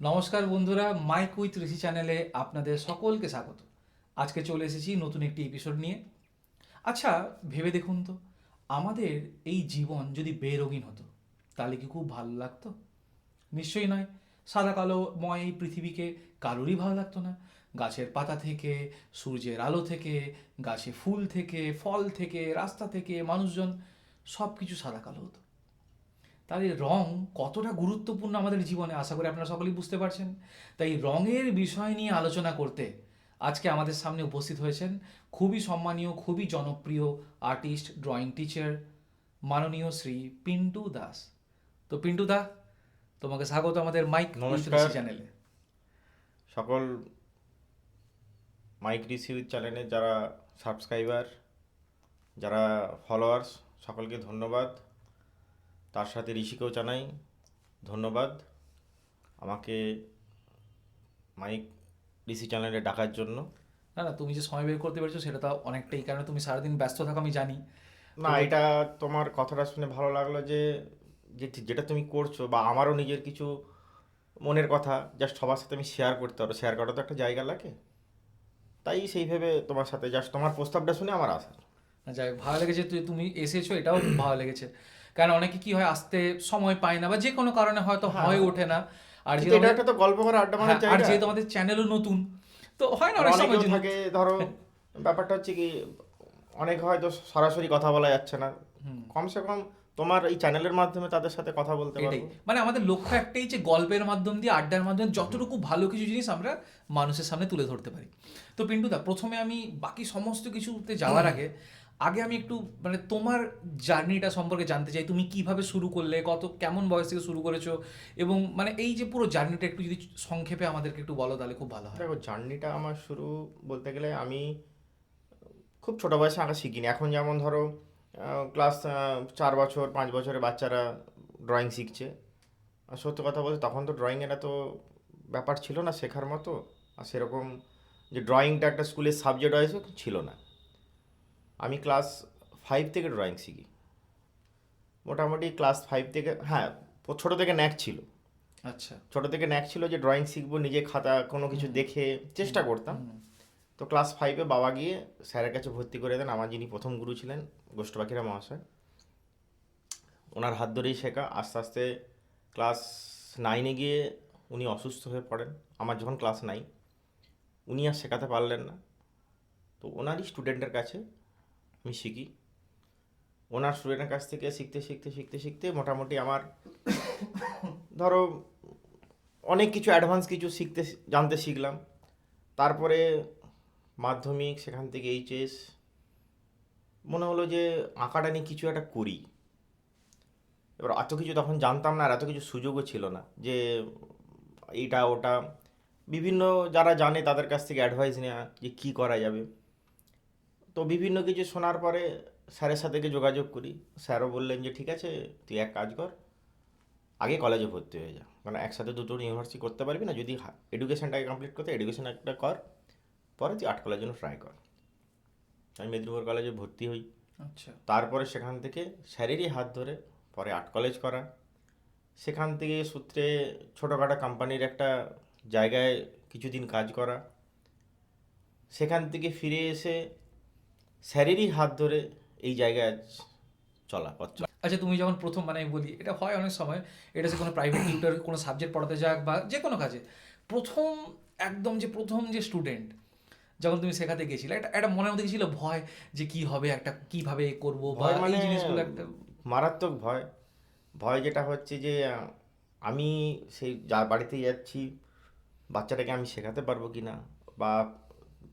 নমস্কার বন্ধুরা, mic with ঋষি চ্যানেলে আপনাদের সকলকে স্বাগত। আজকে চলে এসেছি নতুন একটি এপিসোড নিয়ে। আচ্ছা, ভেবে দেখুন তো, আমাদের এই জীবন যদি বেরঙিন হতো তাহলে কি খুব ভালো লাগতো? নিশ্চয়ই নয়। সাদা কালোময় এই পৃথিবীকে কারোরই ভালো লাগতো না। গাছের পাতা থেকে, সূর্যের আলো থেকে, গাছে ফুল থেকে, ফল থেকে, রাস্তা থেকে, মানুষজন, সব কিছু সাদা কালো হতো। তাহলে রং কতটা গুরুত্বপূর্ণ আমাদের জীবনে আশা করি আপনারা সকলেই বুঝতে পারছেন। তাই রঙের বিষয় নিয়ে আলোচনা করতে আজকে আমাদের সামনে উপস্থিত হয়েছেন খুবই সম্মানীয়, খুবই জনপ্রিয় আর্টিস্ট, ড্রয়িং টিচার, মাননীয় শ্রী পিন্টু দাস। তো পিন্টু দা, তোমাকে স্বাগত আমাদের মাইক উইথ নমস্কার ঋষি চ্যানেলে। সকল মাইক রিসিভ চ্যানেলের যারা সাবস্ক্রাইবার, যারা ফলোয়ার্স, সকলকে ধন্যবাদ। তার সাথে ঋষিকেও জানাই ধন্যবাদ আমাকে মাইক রিসি চ্যানেলে ডাকার জন্য। না না, তুমি যে সময় বের করতে পেরেছো সেটা তো অনেকটাই, কারণ তুমি সারাদিন ব্যস্ত থাকো আমি জানি। তো না, এটা তোমার কথাটা শুনে ভালো লাগলো যে যেটা তুমি করছো, বা আমারও নিজের কিছু মনের কথা জাস্ট সবার সাথে আমি শেয়ার করতে পারো, শেয়ার করার তো একটা জায়গা লাগে। তাই সেইভাবে তোমার সাথে জাস্ট তোমার প্রস্তাবটা শুনে আমার আসা। যাই হোক, ভালো লেগেছে তুমি এসেছো, এটাও খুব ভালো লেগেছে। কারণ অনেকে কি হয়, আসতে সময় পায় না বা যে কোনো কারণে হয়তো হ্যাঁ, হয়ে ওঠে না। আর কিন্তু যেহেতু এটা আমাদের, একটা তো গল্প করা আড্ডা মারার হ্যাঁ, আর জায়গা। যেহেতু আমাদের চ্যানেলও নতুন, তো হয় না আর অনেক সময় অনেকেও জন্য। থাকে, ধরো ব্যাপারটা হচ্ছে কি, অনেক হয়তো সরাসরি কথা বলা যাচ্ছে না, হুম, কমসে কম তোমার এই চ্যানেলের মাধ্যমে তাদের সাথে কথা বলতে এটাই পারবো। মানে আমাদের লক্ষ্য একটাই, যে গল্পের মাধ্যম দিয়ে, আড্ডার মাধ্যমে যতটুকু ভালো কিছু জিনিস আমরা মানুষের সামনে তুলে ধরতে পারি। তো পিন্টুদা, প্রথমে আমি বাকি সমস্ত কিছুতে যাওয়ার আগে আগে আমি একটু মানে তোমার জার্নিটা সম্পর্কে জানতে চাই। তুমি কিভাবে শুরু করলে, কেমন বয়স থেকে শুরু করেছো, এবং মানে এই যে পুরো জার্নিটা একটু যদি সংক্ষেপে আমাদেরকে একটু বলো তাহলে খুব ভালো হয়। দেখো, জার্নিটা আমার শুরু বলতে গেলে আমি খুব ছোটো বয়সে আঁকা শিখিনি। এখন যেমন ধরো ক্লাস 4 বছর 5 বছরের বাচ্চারা ড্রয়িং শিখছে। আর সত্যি কথা বলতে তখন তো ড্রয়িংয়ের এত ব্যাপার ছিল না শেখার মতো। আর সেরকম যে ড্রয়িংটা একটা স্কুলের সাবজেক্ট হয়েছে ছিল না। আমি ক্লাস 5 থেকে ড্রয়িং শিখি। মোটামুটি ক্লাস 5 থেকে, হ্যাঁ, ছোটো থেকে ন্যাক ছিল। আচ্ছা। ছোটো থেকে ন্যাক ছিল যে ড্রয়িং শিখবো, নিজে খাতা কোনো কিছু হুম দেখে হুম চেষ্টা করতাম। হুম। তো ক্লাস 5-এ বাবা গিয়ে স্যারের কাছে ভর্তি করে দেন। আমার যিনি প্রথম গুরু ছিলেন, গোষ্ঠপাখিরা মহাশয়, ওনার হাত ধরেই শেখা। আস্তে আস্তে ক্লাস 9-এ গিয়ে উনি অসুস্থ হয়ে পড়েন। আমার যখন ক্লাস 9, উনি আর শেখাতে পারলেন না। তো ওনারই স্টুডেন্টের কাছে আমি শিখি। ওনার স্টুডেন্টের কাছ থেকে শিখতে শিখতে শিখতে শিখতে মোটামুটি আমার, ধরো, অনেক কিছু অ্যাডভান্স কিছু জানতে শিখলাম। তারপরে মাধ্যমিক, সেখান থেকে এইচএস, মনে হলো যে আঁকাটা নিয়ে কিছু একটা করি। এবার এত কিছু তখন জানতাম না, আর এত কিছু সুযোগও ছিল না যে এইটা ওটা বিভিন্ন যারা জানে তাদের কাছ থেকে অ্যাডভাইস নেওয়া যে কী করা যাবে। তো বিভিন্ন কিছু শোনার পরে স্যারের সাথে গিয়ে যোগাযোগ করি। স্যারও বললেন যে ঠিক আছে, তুই এক কাজ কর, আগে কলেজে ভর্তি হয়ে যা, কারণ একসাথে দুটো ইউনিভার্সিটি করতে পারবি না। যদি এডুকেশনটাকে কমপ্লিট করতে, এডুকেশন একটা কর, পরে তুই আর্ট কলেজের জন্য ট্রাই কর। আমি মেদিনীপুর কলেজে ভর্তি হই। আচ্ছা। তারপরে সেখান থেকে স্যারেরই হাত ধরে পরে আর্ট কলেজ করা। সেখান থেকে সূত্রে ছোটোখাটো কোম্পানির একটা জায়গায় কিছুদিন কাজ করা। সেখান থেকে ফিরে এসে স্যারেরই হাত ধরে এই জায়গায় আজ পথ চলা। আচ্ছা, তুমি যখন প্রথম, মানে আমি বলি, এটা হয় অনেক সময়, এটা সে কোনো প্রাইভেট টিউটর কোনো সাবজেক্ট পড়াতে যাক বা যে কোনো কাজে, প্রথম একদম যে প্রথম যে স্টুডেন্ট যখন তুমি শেখাতে গেছিলে, এটা একটা মনের মধ্যে কি ছিল ভয়, যে কি হবে, একটা কিভাবে করব বা ভয় এই মানে জিনিসগুলো একটা। মারাত্মক ভয়। ভয় যেটা হচ্ছে যে আমি সেই যার বাড়িতে যাচ্ছি, বাচ্চাটাকে আমি শেখাতে পারবো কি না, বা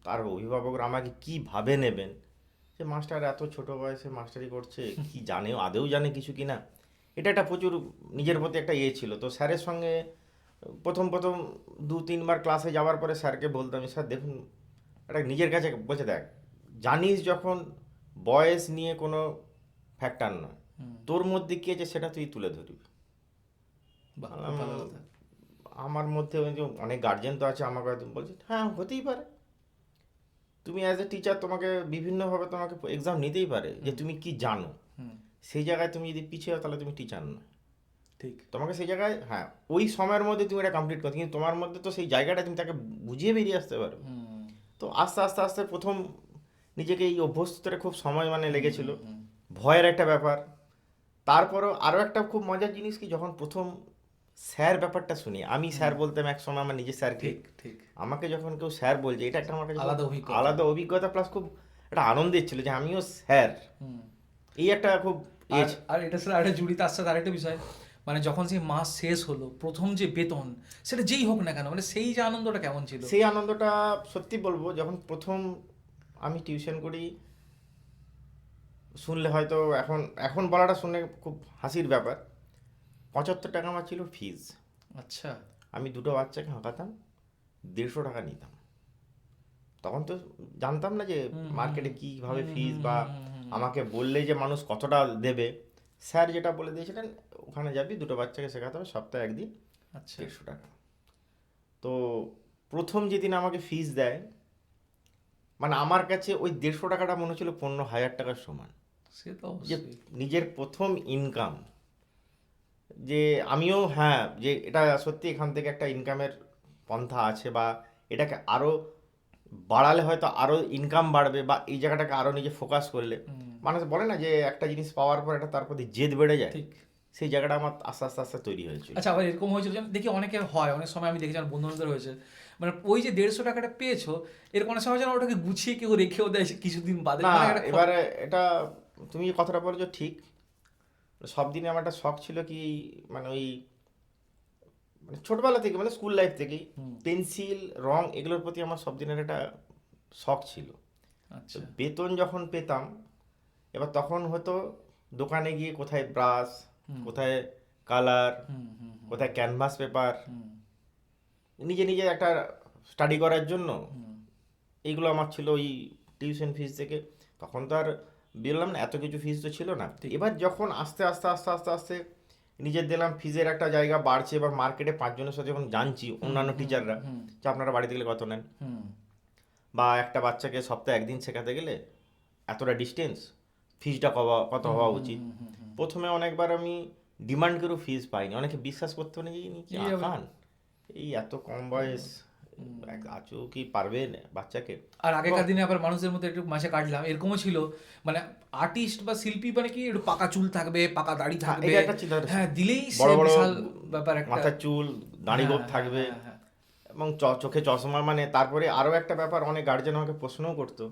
তার অভিভাবকরা আমাকে কীভাবে নেবেন। যে মাস্টার এত ছোট বয়সে মাস্টারি করছে, কি জানে, আদৌ জানে কিছু কি না। এটা একটা প্রচুর নিজের প্রতি একটা ইয়ে ছিল। তো স্যারের সঙ্গে প্রথম প্রথম 2-3 বার ক্লাসে যাওয়ার পরে স্যারকে বলতাম, স্যার দেখুন, একটা নিজের কাছে বলছে, দেখ, জানিস যখন বয়স নিয়ে কোনো ফ্যাক্টর নয়, হুম। তোর মধ্যে কী আছে সেটা তুই তুলে ধরবি। বাহ, খুব আম, ভালো কথা। আমার মধ্যে ওই যে অনেক গার্জেন তো আছে, আমাকে হয়তো বলছে হ্যাঁ হতেই পারে, তুমি অ্যাজ এ টিচার তোমাকে বিভিন্নভাবে তোমাকে এক্সাম নিতেই পারে যে হুম তুমি কি জানো। হুম। সেই জায়গায় তুমি যদি পিছিয়ে হও তাহলে তুমি টিচার নয়। ঠিক। তোমাকে সেই জায়গায় হ্যাঁ ওই সময়ের মধ্যে তুমি এটা কমপ্লিট করতে, কিন্তু তোমার মধ্যে তো সেই জায়গাটা তুমি তাকে বুঝিয়ে বেরিয়ে আসতে পারো। হুম তো আস্তে আস্তে আস্তে প্রথম নিজেকে এই অভ্যস্তরে খুব সময় মানে লেগেছিল, হুম, ভয়ের একটা ব্যাপার। তারপরও আরও একটা খুব মজার জিনিস কি, যখন প্রথম স্যার ব্যাপারটা শুনি, আমি স্যার বলতাম এক সময় আমার নিজের স্যারকে, ঠিক ঠিক। আমাকে যখন কেউ স্যার বলছে এটা একটা আমার কাছে খুব আলাদা অভিজ্ঞতা। আলাদা অভিজ্ঞতা, প্লাস খুব একটা আনন্দের ছিল যে আমিও স্যার, হুম। এই একটা খুব আর আর এটার সাথে আরেকটা জুড়ি, তার সাথে আরেকটা বিষয়, মানে যখন সেই মাস শেষ হলো, প্রথম যে বেতন, সেটা যেই হোক না কেন, মানে সেই যে আনন্দটা কেমন ছিল। সেই আনন্দটা সত্যি বলবো, যখন প্রথম আমি টিউশন করি, শুনলে হয়তো এখন এখন বলাটা শুনলে খুব হাসির ব্যাপার, 75 টাকা আমার ছিল ফিজ। আচ্ছা। আমি দুটো বাচ্চাকে হাঁকাতাম, 150 টাকা নিতাম। তখন তো জানতাম না যে মার্কেটে কীভাবে ফিজ, বা আমাকে বললে যে মানুষ কতটা দেবে। স্যার যেটা বলে দিয়েছিলেন, ওখানে যাবি, দুটো বাচ্চাকে শেখাতে হবে, সপ্তাহে একদিন, আচ্ছা। 150 টাকা। তো প্রথম যেদিন আমাকে ফিজ দেয়, মানে আমার কাছে ওই 150 টাকাটা মনে হচ্ছিল 15,000 টাকার সমান। সে তো যে অবশ্যই। নিজের প্রথম ইনকাম, যে আমিও হ্যাঁ যে এটা সত্যি এখান থেকে একটা ইনকামের পন্থা আছে, বা এটাকে আরও বাড়ালে হয়তো আরও ইনকাম বাড়বে, বা এই জায়গাটাকে আরও নিজে ফোকাস করলে, মানুষ বলে না যে একটা জিনিস পাওয়ার পর এটা তার প্রতি জেদ বেড়ে যায়, ঠিক। সেই জায়গাটা আমার আস্তে আস্তে আস্তে তৈরি হয়েছিল। আচ্ছা, আবার এরকম হয়েছিল যেন দেখি অনেকের হয়, অনেক সময় আমি দেখেছি আমার বন্ধু বান্ধবের হয়েছে, মানে ওই যে 150 টাকাটা পেয়েছো, এরকম অনেক সময় যেন ওটাকে গুছিয়ে কেউ রেখেও দেয় কিছুদিন বাদে, না মানে একটা এবারে এটা তুমি যে কথাটা বলেছো ঠিক, সব দিনে আমার একটা শখ ছিল কি, মানে ওই মানে ছোটবেলা থেকে, মানে স্কুল লাইফ থেকেই পেন্সিল রং এগুলোর প্রতি আমার সব দিনের একটা শখ ছিল। তো আচ্ছা। বেতন যখন পেতাম, এবার তখন হতো দোকানে গিয়ে কোথায় ব্রাশ, কোথায় কালার, হুম হুম কোথায় ক্যানভাস পেপার, হুম নিজে নিজে একটা স্টাডি করার জন্য, হুম। এইগুলো আমার ছিল ওই টিউশন ফিস থেকে। তখন তো আর বললাম না এত কিছু ফিস তো ছিল না। এবার যখন আস্তে আস্তে আস্তে আস্তে আস্তে নিজের দিলাম ফিজের একটা জায়গা বাড়ছে, এবার মার্কেটে 5 জনের সাথে যখন জানছি অন্যান্য টিচাররা, যে আপনারা বাড়িতে গেলে কত নেন, হুম বা একটা বাচ্চাকে সপ্তাহে একদিন শেখাতে গেলে এতটা ডিস্টেন্স, ফিজটা কত হওয়া উচিত। প্রথমে অনেকবার আমি ডিমান্ড করেও ফিজ পাইনি, অনেকে বিশ্বাস করতে পারেনি যে ইনি কি এই আবার- আঁকান, এই এত কম বয়স আজও কি পারবে বাচ্চাকে। আর আগেকার দিনে আবার মানুষের মধ্যে একটু মাসে কাটলাম, এরকমও ছিল, মানে আর্টিস্ট বা শিল্পী মানে কি একটু পাকা চুল থাকবে, পাকা দাড়ি থাকবে, এটা একটা চিন্তা, হ্যাঁ দিলেই বড় সে বড় বিশাল ব্যাপার একটা। মাথার চুল, দাড়ি গোঁফ হ্যাঁ, থাকবে, হ্যাঁ, হ্যাঁ। এবং চোখে চশমা। মানে তারপরে আরও একটা ব্যাপার, অনেক গার্জেন আমাকে প্রশ্নও করতো,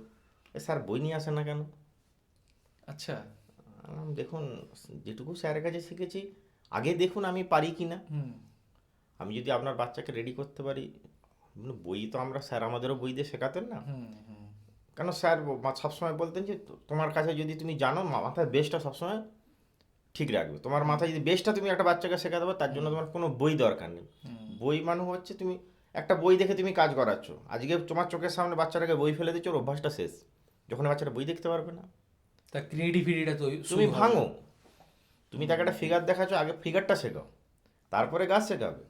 এ স্যার বই নিয়ে আসেন না কেন? আচ্ছা। দেখুন যেটুকু স্যারের কাছে শিখেছি, আগে দেখুন আমি পারি কি না। হুম আমি যদি আপনার বাচ্চাকে রেডি করতে পারি, বই তো আমরা, স্যার আমাদেরও বই দিয়ে শেখাতেন না, হুম হুম কেন স্যার সবসময় বলতেন যে তোমার কাছে যদি তুমি জানো, মাথায় বেসটা সবসময় ঠিক রাখবে, তোমার মাথায় যদি বেসটা তুমি একটা বাচ্চাকে শেখাতে পারো, তার জন্য তোমার কোনো বই দরকার নেই। বই মানে হচ্ছে তুমি একটা বই দেখে তুমি কাজ করাচ্ছ, আজকে তোমার চোখের সামনে বাচ্চাটাকে বই ফেলে দিচ্ছ, ওর অভ্যাসটা শেষ, যখন বাচ্চাটা বই দেখতে পারবে না, তা ক্রিয়েটিভিটিটা তো তুমি ভাঙো, তুমি তাকে একটা ফিগার দেখাচ্ছ, আগে ফিগারটা শেখাও, তারপরে গাছ শেখাবে,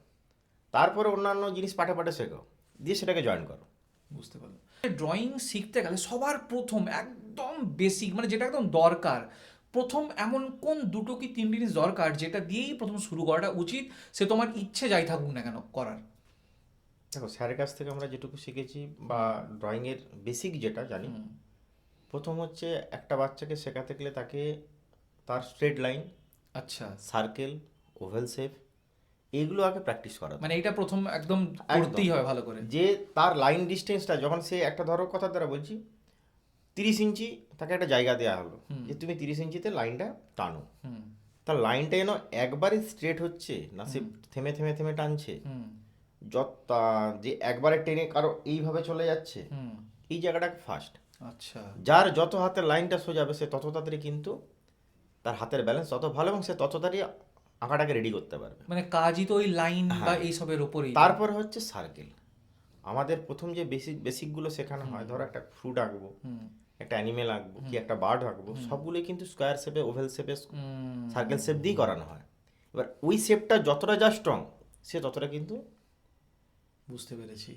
তারপরে অন্যান্য জিনিস পাঠে পাঠে শেখাও, দিয়ে সেটাকে জয়েন করো। বুঝতে পারলাম। ড্রয়িং শিখতে গেলে সবার প্রথম একদম বেসিক, মানে যেটা একদম দরকার, প্রথম এমন কোন দুটো কি তিন জিনিস দরকার যেটা দিয়েই প্রথম শুরু করাটা উচিত, সে তোমার ইচ্ছে যাই থাকুক না কেন করার? দেখো স্যারের কাছ থেকে আমরা যেটুকু শিখেছি, বা ড্রয়িংয়ের বেসিক যেটা জানি, প্রথম হচ্ছে একটা বাচ্চাকে শেখাতে গেলে তাকে তার স্ট্রেট লাইন, আচ্ছা, সার্কেল, ওভেল শেপ, এইগুলো আগে প্র্যাকটিস করা, মানে এটা প্রথম একদম করতেই হয় ভালো করে। যে তার লাইন ডিস্টেন্সটা যখন সে একটা, ধরো কথা দ্বারা বলছি 30 ইঞ্চি, তাকে একটা জায়গা দেওয়া হলো যে তুমি 30 ইঞ্চিতে লাইনটা টানো, হুম তার লাইনটা যেন একবারে স্ট্রেট হচ্ছে না, সে থেমে থেমে থেমে টানছে, হুম যে একবারে টেনে কারো এইভাবে চলে যাচ্ছে, হুম। এই জায়গাটা ফার্স্ট। আচ্ছা। যার যত হাতের লাইনটা সোজাবে, সে তত তাড়াতাড়ি কিন্তু তার হাতের ব্যালেন্স তত ভালো, এবং সে তত তাড়াতাড়ি আঁকাটাকে রেডি করতে পারবে। মানে কাজই তো ওই লাইন বা হ্যাঁ। এইসবের ওপরেই। তারপরে হচ্ছে সার্কেল। আমাদের প্রথম যে বেসিকগুলো শেখানো হয়, ধরো একটা ফ্রুট আঁকবো, হুম একটা অ্যানিমেল আঁকবো, কি একটা বার্ড আঁকবো, সবগুলোই কিন্তু স্কোয়ার শেপে, ওভেল শেপে, হুম। সার্কেল শেপ দিয়েই করানো হয়। এবার ওই শেপটা যতটা যা স্ট্রং, সে ততটা কিন্তু বুঝতে পেরেছি।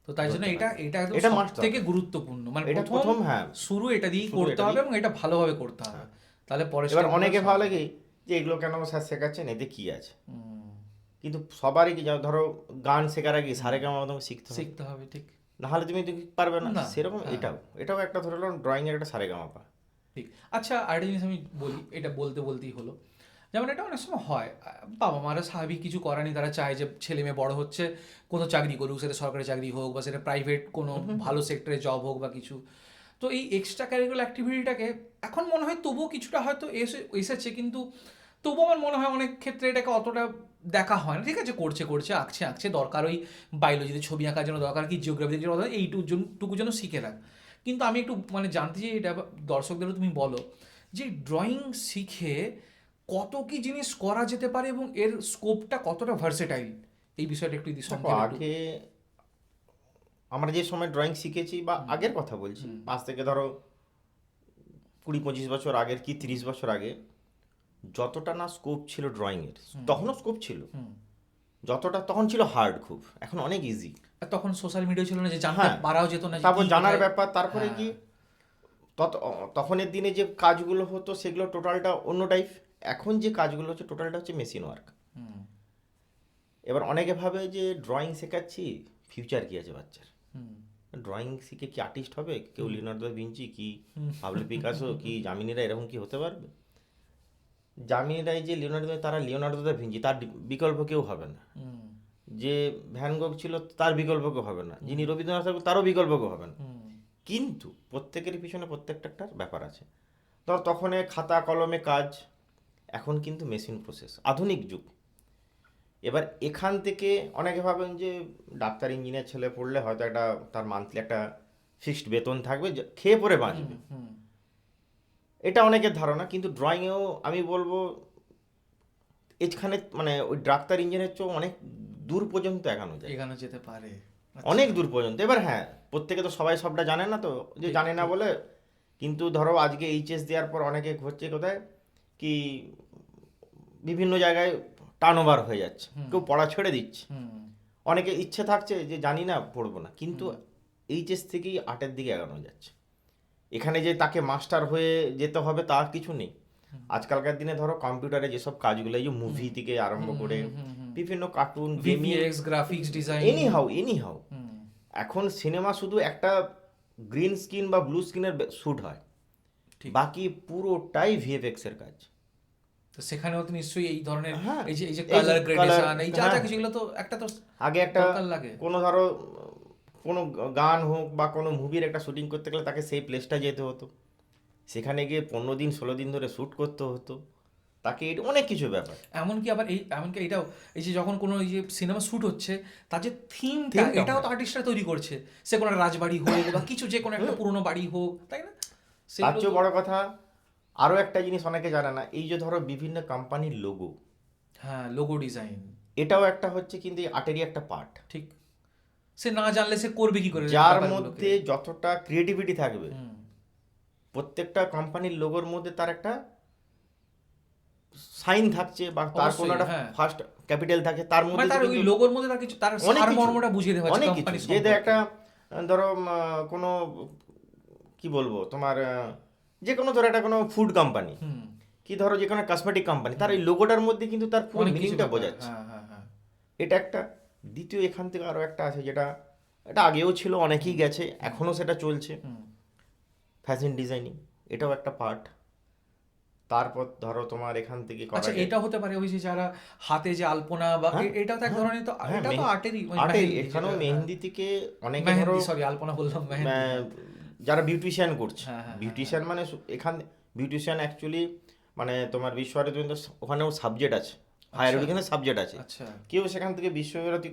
তো তাই জন্য এটা এটা একদম এটা সব must থেকে গুরুত্বপূর্ণ, মানে এটা প্রথম প্রথম, হ্যাঁ শুরু এটা দিয়েই শুরু করতে এটা হবে, দিয়ে। এবং এটা ভালোভাবে করতে হবে, তাহলে পরে এবার step গুলো অনেকে সব- ভালো লাগে যে এগুলো কেন স্যার শেখাচ্ছেন, এতে কি আছে। হুম, কিন্তু সবারই কি ধরো গান শেখার আগে সারেগামা তোমাকে শিখতে হবে, শিখতে হবে ঠিক। নাহলে তুমি তো পারবে না। না, সেরকম হ্যাঁ, এটাও একটা ধরে নাও ড্রয়িংয়ের একটা সারেগামাপা। ঠিক। আচ্ছা, আরেকটা জিনিস আমি বলি, এটা বলতে বলতেই হলো, যেমন এটা অনেক সময় হয়, বাবা মারা স্বাভাবিক কিছু করার নেই, তারা চায় যে ছেলে মেয়ে বড় হচ্ছে, কোনো চাকরি করুক, সেটা সরকারি চাকরি হোক বা সেটা প্রাইভেট কোনো ভালো সেক্টরে জব হোক বা কিছু। তো এই এক্সট্রা ক্যারিকুলার অ্যাক্টিভিটিটাকে এখন মনে হয় তবুও কিছুটা হয়তো এসেছে, কিন্তু তবুও আমার মনে হয় অনেক ক্ষেত্রে এটাকে অতটা দেখা হয় না। ঠিক আছে, করছে করছে, আঁকছে আঁকছে, দরকার ওই বায়োলজিতে ছবি আঁকার জন্য দরকার, কি জিওগ্রাফিতে জন্য দরকার, এইটুকু যেন শিখে রাখ। কিন্তু আমি একটু মানে জানতে চাই, এটা দর্শকদেরও তুমি বলো, যে ড্রয়িং শিখে কত কি জিনিস করা যেতে পারে এবং এর স্কোপটা কতটা ভার্সেটাইল, এই বিষয়টা একটু যদি দেখো, সংক্ষেপে একটু। আগে আমরা যে সময় ড্রয়িং শিখেছি বা আগের কথা বলছি, আজ থেকে ধরো 20-25 বছর আগের কি 30 বছর আগে, যতটা না স্কোপ ছিল ড্রয়িংয়ের, তখনও স্কোপ ছিল, হুম। যতটা তখন ছিল হার্ড খুব, এখন অনেক ইজি। আর তখন সোশ্যাল মিডিয়া ছিল না যে জানতে হ্যাঁ, পারাও যেত না যে তারপর কি জানার কোথায়। ব্যাপার, তারপরে হ্যাঁ। কি তখনের দিনে যে কাজগুলো হতো সেগুলো টোটালটা অন্য টাইপ। এখন যে কাজগুলো হচ্ছে টোটালটা হচ্ছে মেশিন ওয়ার্ক। হুম, এবার অনেকে ভাবে যে ড্রয়িং শেখাচ্ছি, ফিউচার কি আছে বাচ্চার, হুম, ড্রয়িং শিখে কি আর্টিস্ট হবে, কেউ লিওনার্দো দা ভিঞ্চি কি পাবলো পিকাসো কি জামিনীরা এরকম কি হতে পারবে? জামিনীরাই যে লিওনার্দো, তারা লিওনার্দো দা ভিঞ্চি, তার বিকল্প কেউ হবে না। হুম, যে ভ্যান গোগ ছিল তার বিকল্প কেউ হবে না, যিনি রবীন্দ্রনাথ ঠাকুর তারও বিকল্প কেউ হবে না। হুম, কিন্তু প্রত্যেকেরই পিছনে প্রত্যেকটা ব্যাপার আছে। ধর তখন খাতা কলমে কাজ, এখন কিন্তু মেশিন প্রসেস, আধুনিক যুগ। এবার এখান থেকে অনেকে ভাবেন যে ডাক্তার ইঞ্জিনিয়ার ছেলে পড়লে হয়তো একটা তার মান্থলি একটা ফিক্সড বেতন থাকবে, খেয়ে পরে বাঁচবে, হুম। এটা অনেকের ধারণা। কিন্তু ড্রয়িংয়েও আমি বলবো এখানে মানে ওই ডাক্তার ইঞ্জিনিয়ারের চেয়েও অনেক দূর পর্যন্ত এগানো যায়, এখানে যেতে পারে। অনেক আচ্ছা। দূর পর্যন্ত। এবার হ্যাঁ, প্রত্যেকে তো সবাই সবটা জানে না, তো যে ঠিক, জানে না ঠিক। বলে, কিন্তু ধরো আজকে এইচএস দেওয়ার পর অনেকে হচ্ছে কোথায় কি বিভিন্ন জায়গায় টার্ন ওভার হয়ে যাচ্ছে, কেউ পড়া ছেড়ে দিচ্ছে, হুম, অনেকে ইচ্ছে থাকছে যে জানি না পড়বো না, কিন্তু এইচএস থেকেই আর্টের দিকে এগানো যাচ্ছে। এখানে যে তাকে মাস্টার হয়ে যেতে হবে তা কিছু নেই। আজকালকার দিনে ধরো কম্পিউটারে যেসব কাজগুলো, এই যে মুভি থেকে আরম্ভ করে বিভিন্ন cartoon, gaming, VFX, graphics design. Anyhow এখন সিনেমা শুধু একটা গ্রিন স্ক্রিন বা ব্লু স্ক্রিনের শ্যুট হয়, ঠিক। বাকি পুরোটাই ভিএফএক্স এর কাজ। তো সেখানেও তো নিশ্চয়ই এই ধরনের, হ্যাঁ, এই যে এই যে কালার গ্রেডেশন, colour, এই যা যা হ্যাঁ। কিছু, এগুলো তো একটা তো আগে একটা দরকার লাগে। কোনো ধরো কোনো গান হোক বা কোনো মুভির একটা শুটিং করতে গেলে তাকে সেই প্লেসটা যেতে হতো, সেখানে গিয়ে 15 দিন 16 দিন ধরে শ্যুট করতে হতো, তাকে অনেক কিছু ব্যাপার। এমনকি এটাও, এই যে যখন কোনো এই যে সিনেমা শুট হচ্ছে, তার যে থিমটা, Theme-টা, এটাও তো আর্টিস্টরা তৈরি করছে। সে কোনো একটা রাজবাড়ি হোক বা কিছু, যে কোনো একটা পুরোনো বাড়ি হোক, তাই না? তার সেগুলো চেয়েও তো- বড় কথা, আরও একটা জিনিস অনেকে জানে না, এই যে ধরো বিভিন্ন কোম্পানির লোগো, হ্যাঁ, লোগো ডিজাইন। এটাও একটা হচ্ছে কিন্তু এই আর্টেরই একটা পার্ট। ঠিক। সে না জানলে সে করবে কি করে যার ব্যাপারগুলোকে? মধ্যে যতটা ক্রিয়েটিভিটি থাকবে, হুম, প্রত্যেকটা কোম্পানির লোগোর মধ্যে তার একটা সাইন থাকছে বা তার কোনো অবশ্যই, একটা হ্যাঁ। ফার্স্ট ক্যাপিটাল থাকে, তার মানে মধ্যে তার ওই কিন্তু লোগোর মধ্যে তার কিছু, তার অনেক কিছু, সারমর্মটা বুঝিয়ে দেওয়া হচ্ছে অনেক কিছু। কোম্পানি যে দেখ সম্পর্কে। একটা ধরো কোনো কি বলবো তোমার যে কোনো ধরো একটা কোনো ফুড কোম্পানি, হুম, কি ধরো যে কোনো কসমেটিক কোম্পানি, তার এই লোগোটার মধ্যে কিন্তু তার পুরো অনেক কিছু মিনিংটা ব্যাপার। বোঝাচ্ছে। হ্যাঁ, হ্যাঁ, হ্যাঁ। এটা একটা। দ্বিতীয় এখান থেকে আরও একটা আছে, যেটা এটা আগেও ছিল, অনেকেই গেছে, এখনও সেটা চলছে, হুম। ফ্যাশন ডিজাইনিং, এটাও একটা পার্ট। তারপর ধরো তোমার এখান থেকে করা আচ্ছা, যায়। এটা হতে পারে ওই যে যারা হাতে যে আলপনা বা হ্যাঁ, এটাও তো এক হ্যাঁ, ধরনের, তো হ্যাঁ, এটা তো আর্টেরই, আর্টে মেহেন্দি এখানেও যেটা, মেহেন্দি থেকে অনেকে ধরো মেহেন্দি, সরি আলপনা বললাম, মেহেন্দি। যারা বিউটিশিয়ান করছে, হ্যাঁ, হ্যাঁ, বিউটিশিয়ান মানে এখান বিউটিশিয়ান অ্যাকচুয়ালি মানে তোমার বিশ্বভারতী ওখানেও সাবজেক্ট আছে, হায়ার এডুকেশনের সাবজেক্ট আছে। আচ্ছা। কেউ সেখান থেকে বিশ্বভারতী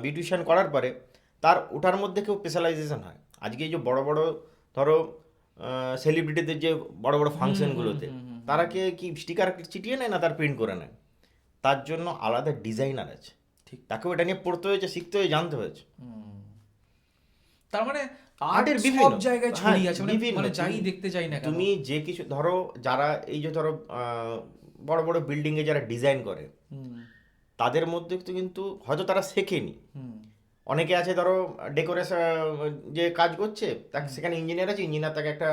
বিউটিশিয়ান করার পরে তার ওটার মধ্যে কেউ স্পেশালাইজেশন হয়। আজকে এই যে বড় বড় ধরো সেলিব্রিটিদের যে বড় বড় ফাংশনগুলোতে, তারা কি স্টিকার চিটিয়ে নেয় না, তার প্রিন্ট করে নেয়, তার জন্য আলাদা ডিজাইনার আছে, ঠিক। তাকে ওটা নিয়ে পড়তে হয়েছে, শিখতে হয়েছে, জানতে হয়েছে। হুম। তার মানে আর্ট আর্টের সব বিভিন্ন, জায়গায় হ্যাঁ, ছড়িয়ে আছে, বিভিন্ন। মানে যাই দেখতে চাই না কেন। তুমি যে কিছু ধরো, যারা এই যে ধরো বড় বড় বিল্ডিংয়ে যারা ডিজাইন করে, হুম, তাদের মধ্যে তো কিন্তু হয়তো তারা শেখেনি। হুম, অনেকে আছে ধরো ডেকোরেশন যে কাজ করছে, তাকে সেখানে ইঞ্জিনিয়ার আছে, ইঞ্জিনিয়ার তাকে একটা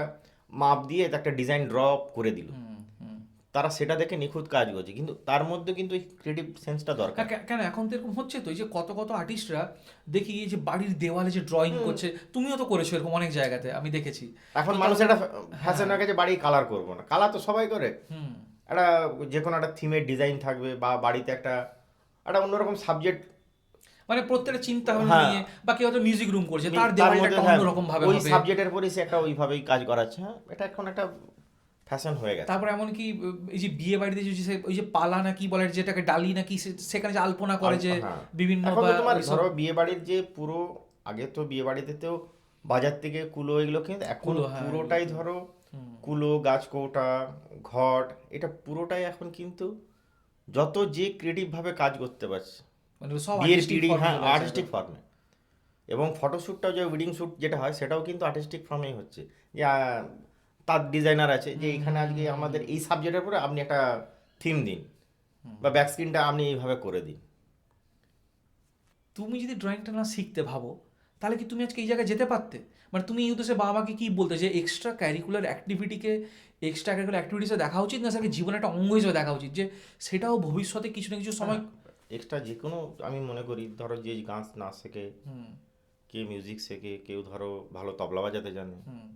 মাপ দিয়ে তাকে একটা ডিজাইন ড্র করে দিল, হুম, হুম। তারা সেটা দেখে নিখুঁত কাজ করছে, কিন্তু তার মধ্যে কিন্তু এই ক্রিয়েটিভ সেন্সটা দরকার। কেন এখন তো এরকম হচ্ছে তো, এই যে কত কত আর্টিস্টরা দেখি এই যে বাড়ির দেওয়ালে যে ড্রয়িং করছে, তুমিও তো করেছো এরকম অনেক জায়গাতে আমি দেখেছি। এখন তো মানুষ তারা- একটা ফ্যাশন হয়ে গেছে, বাড়ি কালার করবো না, কালার তো সবাই করে। হুম, একটা যে কোনো একটা থিমের ডিজাইন থাকবে, বা বাড়িতে একটা একটা অন্যরকম সাবজেক্ট। মানে প্রত্যেকটা চিন্তা ভাবনা হ্যাঁ, নিয়ে, বা কেউ হয়তো মিউজিক রুম করছে, তার তার দেওয়ালটা মধ্যে একটা হ্যাঁ, অন্যরকম ভাবে ওই হবে। সাবজেক্টের পরই সে একটা ওইভাবেই কাজ করাচ্ছে। হ্যাঁ, এটা এখন একটা ফ্যাশন হয়ে গেছে। তারপরে এমনকি এই যে বিয়ে বাড়িতে যে ওই যে পালা না কি বলে, যেটাকে ডালি না কি, সেখানে যে আলপনা করে যে হ্যাঁ, বিভিন্ন, এখন বা তো তোমার ওইসব। ধরো বিয়ে বাড়ির যে পুরো, আগে তো বিয়ে বাড়িতে তো বাজার থেকে কুলো এগুলো কিন্তু এখন কুলো, হ্যাঁ, পুরোটাই এগুলো। ধরো হুম, কুলো, গাছকৌটা, ঘট, এটা পুরোটাই এখন কিন্তু যত যে ক্রিয়েটিভ ভাবে কাজ করতে পারছে মানে সব বিয়ের আর্টিস্টিক পিড়ি, ফর্মে হ্যাঁ চলে আসে আর্টিস্টিক এখন। ফর্মে। এবং ফটোশ্যুটটাও যে ওয়েডিং শ্যুট যেটা হয় সেটাও কিন্তু আর্টিস্টিক ফর্মেই হচ্ছে। যে তার ডিজাইনার আছে যে এখানে আজকে আমাদের এই সাবজেক্টের উপরে আপনি একটা থিম দিন, বা ব্যাক স্ক্রিনটা আপনি এইভাবে করে দিন। তুমি যদি ড্রয়িংটা না শিখতে ভাবো, তাহলে কি তুমি আজকে এই জায়গায় যেতে পারতে? মানে তুমি এই উদ্দেশ্যে বাবা মাকে কি বলতে যে এক্সট্রা ক্যারিকুলার অ্যাক্টিভিটিকে, এক্সট্রা ক্যারিকুলার অ্যাক্টিভিটিসে দেখা উচিত না স্যার, জীবনে একটা অঙ্গ হিসেবে দেখা উচিত, যে সেটাও ভবিষ্যতে কিছু না কিছু সময়। এক্সট্রা যে কোনো, আমি মনে করি ধরো যে গান না শেখে, হুম, কে মিউজিক শেখে, কেউ ধরো ভালো তবলা বাজাতে জানে, হুম,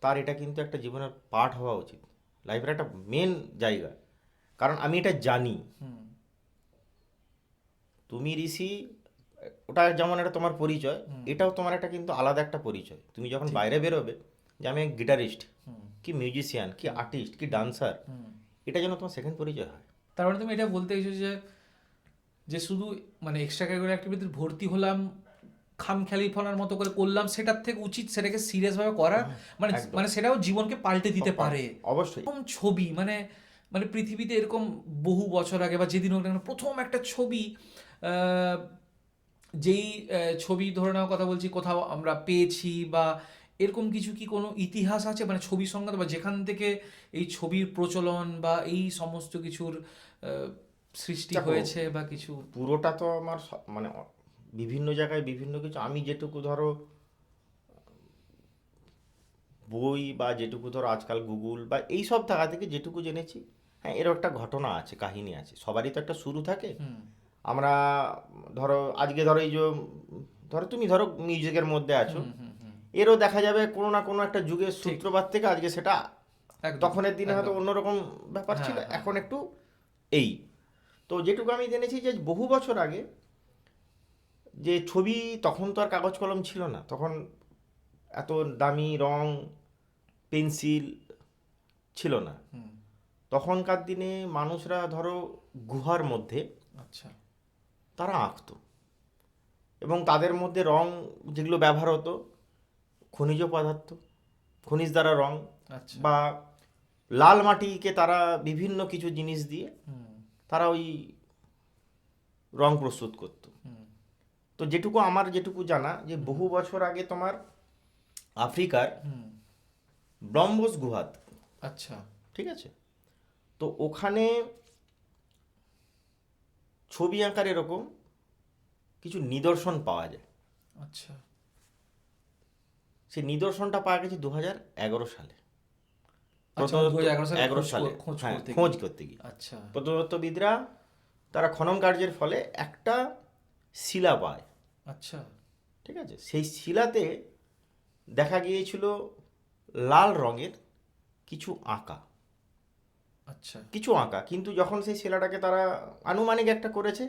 তার এটা কিন্তু একটা জীবনের পার্ট হওয়া উচিত, লাইফের একটা মেন জায়গা। কারণ আমি এটা জানি, হুম, তুমি ঋষি, ওটা যেমন একটা তোমার পরিচয়, এটাও তোমার একটা কিন্তু আলাদা একটা পরিচয়। তুমি যখন বাইরে বেরোবে যে আমি গিটারিস্ট, হুম, কি মিউজিশিয়ান, কি আর্টিস্ট, কি ডান্সার, হুম। এটা যেন তোমার সেকেন্ড পরিচয় হয়। তার মানে তুমি এটা বলতে চাইছো যে যে শুধু মানে এক্সট্রা ক্যারিকুলার অ্যাক্টিভিটিতে ভর্তি হলাম, খামখেয়ালি ফলার মতো করে করলাম, সেটার থেকে উচিত সেটাকে সিরিয়াসভাবে করা। মানে একদম, মানে সেটাও জীবনকে পাল্টে দিতে পারে। অবশ্যই। প্রথম ছবি মানে, মানে পৃথিবীতে এরকম বহু বছর আগে বা যেদিন হোক না কেন, প্রথম একটা ছবি, আহ, যেই ছবি ধরে নেওয়ার কথা বলছি, কোথাও আমরা পেয়েছি, বা এরকম কিছু কি কোনো ইতিহাস আছে মানে ছবি সংক্রান্ত, বা যেখান থেকে এই ছবির প্রচলন বা এই সমস্ত কিছুর সৃষ্টি দেখো, হয়েছে বা কিছু? পুরোটা তো আমার মানে বিভিন্ন জায়গায় বিভিন্ন কিছু, আমি যেটুকু ধরো বই বা যেটুকু ধরো আজকাল গুগল বা এই সব জায়গা থেকে যেটুকু জেনেছি, হ্যাঁ এরও একটা ঘটনা আছে, কাহিনী আছে, সবারই তো একটা শুরু থাকে। হুম, আমরা ধরো আজকে ধরো এই যে ধরো তুমি ধরো মিউজিকের মধ্যে আছো, হুম, হুম, হুম, এরও দেখা যাবে কোনো না কোনো একটা যুগের ঠিক, সূত্রপাত থেকে আজকে সেটা, একদম, তখনের দিনে হয়তো একদম। অন্যরকম ব্যাপার হ্যাঁ, ছিল, হ্যাঁ, এখন হ্যাঁ। একটু এই। তো যেটুকু আমি জেনেছি যে বহু বছর আগে যে ছবি, তখন তো আর কাগজ কলম ছিল না, তখন এত দামি রং পেন্সিল ছিল না। হুম, তখনকার দিনে মানুষরা ধরো গুহার মধ্যে আচ্ছা, তারা আঁকতো, এবং তাদের মধ্যে রং যেগুলো ব্যবহার হতো খনিজ পদার্থ, খনিজ দ্বারা রং, আচ্ছা, বা লাল মাটিকে তারা বিভিন্ন কিছু জিনিস দিয়ে হুম, তারা ওই রং প্রস্তুত করতো। হুম, তো যেটুকু আমার যেটুকু জানা যে বহু বছর আগে তোমার আফ্রিকার হুম, ব্রহ্মোস গুহাত, আচ্ছা, ঠিক আছে, তো ওখানে ছবি আঁকার এরকম কিছু নিদর্শন পাওয়া যায়। আচ্ছা, সেই নিদর্শনটা পাওয়া গেছে 2011 সালে, আচ্ছা, 2011 সালে 11 সালে, খোঁজ হ্যাঁ করতে খোঁজ গিয়ে। করতে গিয়ে আচ্ছা, প্রত্নতত্ত্ববিদরা তারা খনন কার্যের ফলে একটা শিলা পায়, আচ্ছা, ঠিক আছে, সেই শিলাতে দেখা গিয়েছিল লাল রঙের কিছু আঁকা, আচ্ছা, কিন্তু যখন সেই শিলাটাকে তারা আনুমানিক একটা করেছে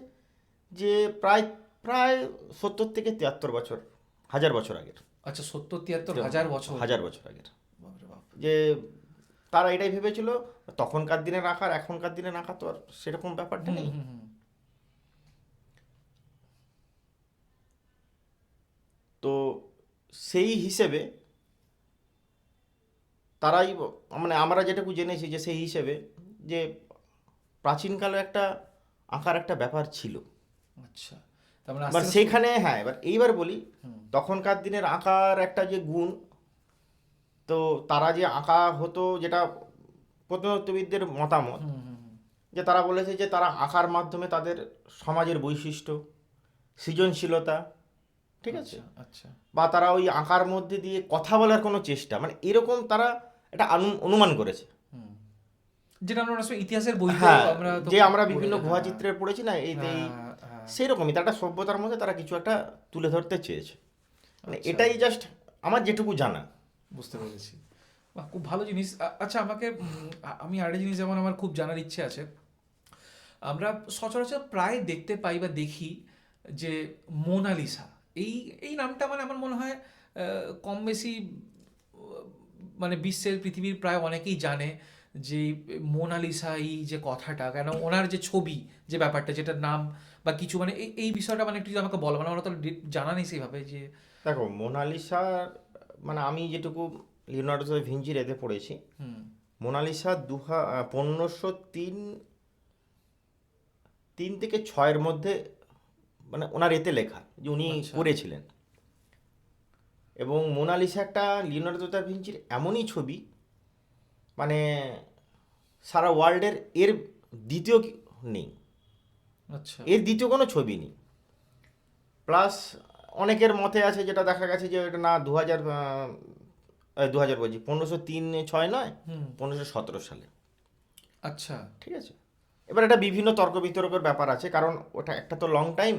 যে প্রায় প্রায় 70 থেকে 73 বছর, 1000 বছর আগের, আচ্ছা, 70-73 হাজার বছর। 1000 বছর আগের। বাপরে বাপ। যে তারা এটাই ভেবেছিল, তখনকার দিনের আঁকার এখনকার দিনের আঁকা তো আর সেরকম ব্যাপারটা হুম, নেই। হুম, হুম, তো সেই হিসেবে তারাই মানে আমরা যেটুকু জেনেছি যে সেই হিসেবে যে প্রাচীনকালে একটা আঁকার একটা ব্যাপার ছিল। আচ্ছা, তার মানে এবার আস্তে আস্তে সেইখানে হ্যাঁ, এবার এইবার বলি হুম, তখনকার দিনের আঁকার একটা যে গুণ, তো তারা যে আঁকা হতো, যেটা প্রত্নতত্ত্ববিদদের মতামত, হুম, হুম, হুম, যে তারা বলেছে যে তারা আঁকার মাধ্যমে তাদের সমাজের বৈশিষ্ট্য, সৃজনশীলতা, ঠিক আছে, আচ্ছা, আচ্ছা, বা তারা ওই আঁকার মধ্যে দিয়ে কথা বলার কোনো চেষ্টা, মানে এরকম তারা একটা অনুমান করেছে। হুম। যেটা আমরা অনেক সময় ইতিহাসের বইতে হ্যাঁ, আমরা তো যে আমরা পড়ে, বিভিন্ন গুহা হ্যাঁ চিত্রে পড়েছি না এই হ্যাঁ হ্যাঁ। সেরকমই তার একটা সভ্যতার মধ্যে তারা কিছু একটা তুলে ধরতে চেয়েছে, মানে আচ্ছা, এটাই জাস্ট আমার যেটুকু জানা। বুঝতে পেরেছি। বাহ, খুব ভালো জিনিস। আচ্ছা, আমাকে আমি আরেকটা জিনিস যেমন আমার খুব জানার ইচ্ছে আছে। আমরা সচরাচর প্রায় দেখতে পাই বা দেখি যে মোনালিসা, এই এই নামটা মানে আমার মনে হয় কম বেশি মানে বিশ্বের পৃথিবীর প্রায় অনেকেই জানে যে মোনালিসা এই যে কথাটা, কেন ওনার যে ছবি, যে ব্যাপারটা, যেটার নাম বা কিছু, মানে এই এই বিষয়টা মানে একটু যদি আমাকে বলো, মানে আমার তো জানা নেই সেইভাবে যে। দেখো মোনালিসা, মানে আমি যেটুকু লিওনার্দো দা ভিঞ্চির এতে পড়েছি, হুম। মোনালিসা 1503 থেকে 6-এর মধ্যে, মানে ওনার এতে লেখা যে উনি আচ্ছা করেছিলেন। এবং মোনালিসা একটা লিওনার্দো দা ভিঞ্চির এমনই ছবি, মানে সারা ওয়ার্ল্ডের এর দ্বিতীয় নেই, আচ্ছা এর দ্বিতীয় কোনো ছবি নেই। প্লাস অনেকের মতে আছে যেটা দেখা গেছে যে এটা না 2000 বলছি 1503-6 নয়, হুম 1517 সালে। আচ্ছা ঠিক আছে, এবার এটা বিভিন্ন তর্ক বিতর্কের ব্যাপার আছে, কারণ ওটা একটা তো লং টাইম,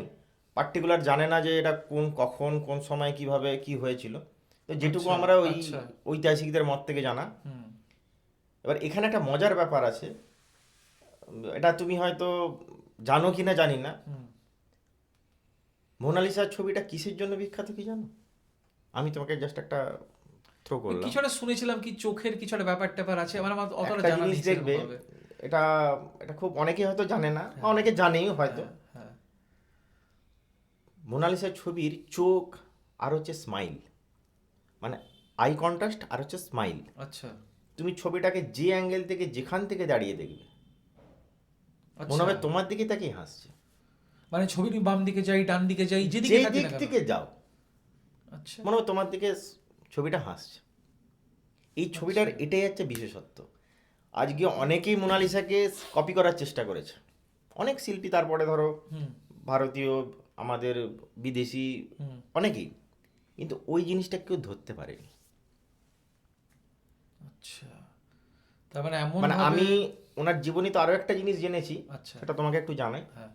পার্টিকুলার জানে না যে এটা কোন কখন কোন সময় কিভাবে কি হয়েছিল। তো যেটুকু আচ্ছা আমরা ওই আচ্ছা ঐতিহাসিকদের মত থেকে জানা। হুম এবার এখানে একটা মজার ব্যাপার আছে, এটা তুমি হয়তো জানো কি না জানি না, হুম। মোনালিসার ছবিটা কিসের জন্য বিখ্যাত কি জানো? আমি তোমাকে জাস্ট একটা থ্রো করলাম। কিছু একটা শুনেছিলাম কি চোখের কিছু একটা ব্যাপার ট্যাপার আছে, মানে আমার অতটা একটা জানা জিনিস নেই সেরকম দেখবে, ভাবে। এটা এটা খুব অনেকে হয়তো জানে না বা হ্যাঁ অনেকে জানেই হয়তো। হ্যাঁ হ্যাঁ। মোনালিসার ছবির চোখ আর হচ্ছে স্মাইল, মানে আই কন্ট্রাস্ট আর হচ্ছে স্মাইল, আচ্ছা তুমি ছবিটাকে যে অ্যাঙ্গেল থেকে যেখান থেকে দাঁড়িয়ে দেখবে মনে আচ্ছা, হবে তোমার দিকে তাকিয়ে হাসছে, মানে ছবির বাম দিকে যাই ডান দিকে যাই যেদিকে যে থাকি দিক না কেন। থেকে যাও আচ্ছা মনে হবে তোমার দিকে ছবিটা হাসছে। এই ছবিটার আচ্ছা এটাই হচ্ছে বিশেষত্ব। আজকে অনেকেই মোনালিসাকে কপি করার চেষ্টা করেছে, অনেক শিল্পী, তারপরে ধরো হুম ভারতীয়, আমাদের বিদেশি, হুম। অনেকেই, কিন্তু ওই জিনিসটা কেউ ধরতে পারেনি। আচ্ছা, তার মানে এমন মানে ভাবে। আমি ওনার জীবনী তো আরও একটা জিনিস জেনেছি, আচ্ছা সেটা তোমাকে একটু জানাই। হ্যাঁ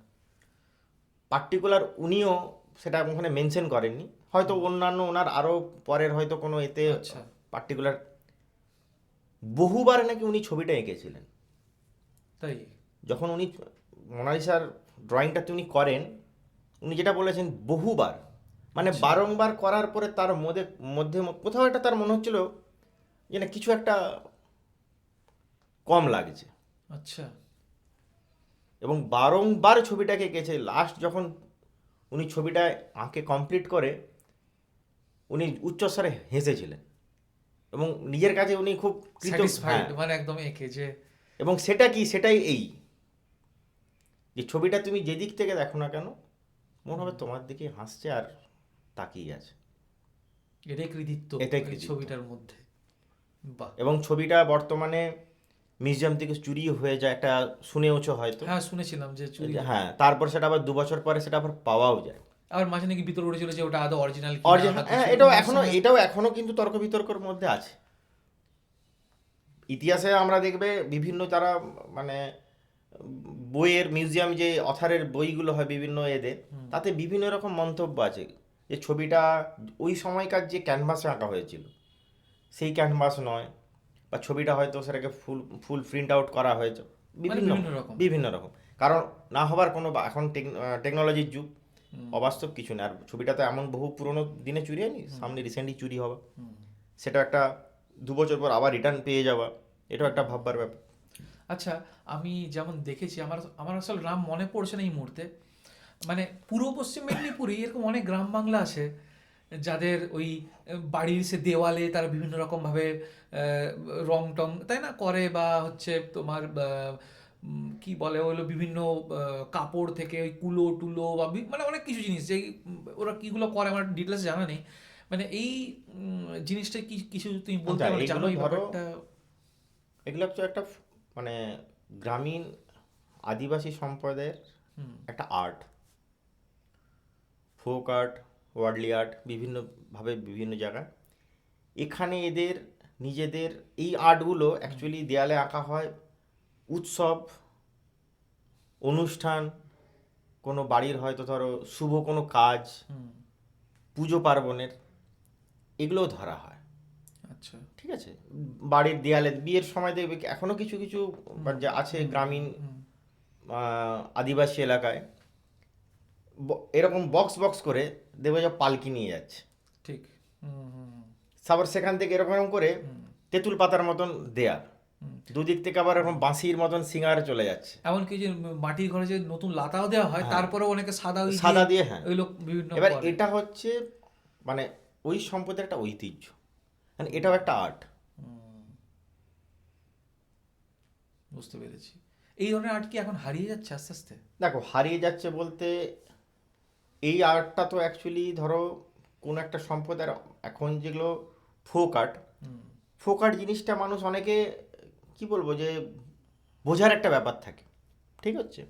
পার্টিকুলার উনিও সেটা ওখানে মেনশন করেননি, হয়তো হুম। অন্যান্য ওনার আরও পরের হয়তো কোনো এতে আচ্ছা পার্টিকুলার বহুবার নাকি উনি ছবিটা এঁকেছিলেন। তাই। যখন উনি মোনালিসার ড্রয়িংটা উনি করেন, উনি যেটা বলেছেন বহুবার, মানে আচ্ছা বারংবার করার পরে তার মধ্যে মধ্যে কোথাও একটা তার মনে হচ্ছিল যে না কিছু একটা কম লাগছে, আচ্ছা এবং বারংবার ছবিটাকে এঁকেছে। লাস্ট যখন উনি ছবিটা আঁকে কমপ্লিট করে উনি উচ্চস্বরে হেসেছিলেন, এবং নিজের কাছে উনি খুব স্যাটিসফাইড, হ্যাঁ, মানে একদম এঁকে যে। এবং সেটা কি, সেটাই এই যে ছবিটা তুমি যেদিক থেকে দেখো না কেন মনে হবে তোমার দিকে হাসছে আর তাকিয়ে আছে। এটাই কৃতিত্ব এটাই এই কৃতিত্ব। ছবিটার মধ্যে। বাহ। এবং ছবিটা বর্তমানে মিউজিয়াম থেকে চুরি হয়ে যায়, একটা শুনেওছো হয়তো। হ্যাঁ শুনেছিলাম যে চুরি হয়। হ্যাঁ, তারপর সেটা আবার 2 বছর পরে সেটা আবার পাওয়াও যায়। আবার মাঝে নাকি বিতর্ক উঠেছিল যে ওটা আদৌ অরিজিনাল কিনা অরিজিনাল, বা হ্যাঁ, কিছু এটাও এরকম এখনো সঙ্গে। কিন্তু তর্ক বিতর্কের মধ্যে আছে। ইতিহাসে আমরা দেখবে বিভিন্ন যারা, মানে বইয়ের মিউজিয়াম যে অথারের বইগুলো হয় বিভিন্ন এদের, তাতে বিভিন্ন রকম মন্তব্য আছে যে ছবিটা ওই সময়কার যে ক্যানভাসে আঁকা হয়েছিল সেই ক্যানভাস নয়, বা ছবিটা হয়তো সেটাকে ফুল ফুল প্রিন্ট আউট করা হয়েছে, মানে বিভিন্ন বিভিন্ন রকম। বিভিন্ন রকম কারণ না হবার কোনো এখন টেকনোলজির যুগ, হুম, অবাস্তব কিছু না। আর ছবিটা তো এমন বহু পুরনো দিনে চুরি হয়নি, সামনে রিসেন্টলি চুরি হওয়া, হুম। সেটা একটা 2 বছর পর আবার রিটার্ন পেয়ে যাওয়া, এটাও একটা ভাববার ব্যাপার। আচ্ছা, আমি যেমন দেখেছি, আমার আমার আসলে নাম মনে পড়ছে না এই মুহূর্তে, মানে পূর্ব পশ্চিম মেদিনীপুরে এরকম অনেক গ্রাম বাংলা আছে যাদের ওই বাড়ির সে দেওয়ালে তারা বিভিন্ন রকম ভাবে রং টং তাই না করে, বা হচ্ছে তোমার কি বলে ওগুলো বিভিন্ন কাপড় থেকে ওই কুলো টুলো বা মানে অনেক কিছু জিনিস যে ওরা কিগুলো করে আমার ডিটেলস জানা নেই। মানে এই জিনিসটা কি কিছু তুমি বলতে আচ্ছা, মানে জানো এগুলো এই ধরো, ব্যাপারটা? এগুলো হচ্ছে একটা মানে গ্রামীণ আদিবাসী সম্প্রদায়ের হুম একটা আর্ট, ফোক আর্ট, ওয়ার্ডলি আর্ট, বিভিন্নভাবে বিভিন্ন জায়গায়। এখানে এদের নিজেদের এই আর্টগুলো অ্যাকচুয়ালি দেয়ালে আঁকা হয় উৎসব, অনুষ্ঠান, কোনো বাড়ির হয়তো ধরো শুভ কোনো কাজ, হুম, পুজো পার্বণের, এগুলোও ধরা হয়। আচ্ছা। ঠিক আছে, বাড়ির দেয়ালে বিয়ের সময় দেখবে কি এখনো কিছু কিছু যে আছে গ্রামীণ হুম, আদিবাসী এলাকায় এরকম বক্স বক্স করে দেখবে যে পালকি নিয়ে যাচ্ছে, ঠিক। হুম, হুম, হুম, তারপর সেখান থেকে এরকম এরকম করে হুম, তেঁতুল পাতার মতন দেয়া, হুম। দুদিক থেকে আবার এরকম বাঁশির মতন সিঙ্গার চলে যাচ্ছে। এমনকি যে মাটির ঘরে যে নতুন লাতাও দেওয়া হয়, হ্যাঁ, তারপরেও অনেকে সাদা ওই দিয়ে সাদা দিয়ে, হ্যাঁ। ওইগুলো বিভিন্ন এবার করে। এটা হচ্ছে মানে ওই সম্প্রদায়ের একটা ঐতিহ্য, মানে এটাও একটা আর্ট। হুম, বুঝতে পেরেছি। এই ধরনের আর্ট কি এখন হারিয়ে যাচ্ছে আস্তে আস্তে? দেখো হারিয়ে যাচ্ছে বলতে, এই আর্টটা তো অ্যাকচুয়ালি ধরো কোনো একটা সম্প্রদায়ের, এখন যেগুলো ফোক আর্ট, হুম, ফোক আর্ট জিনিসটা মানুষ অনেকে কি বলবো যে বোঝার একটা ব্যাপার থাকে, ঠিক হচ্ছে।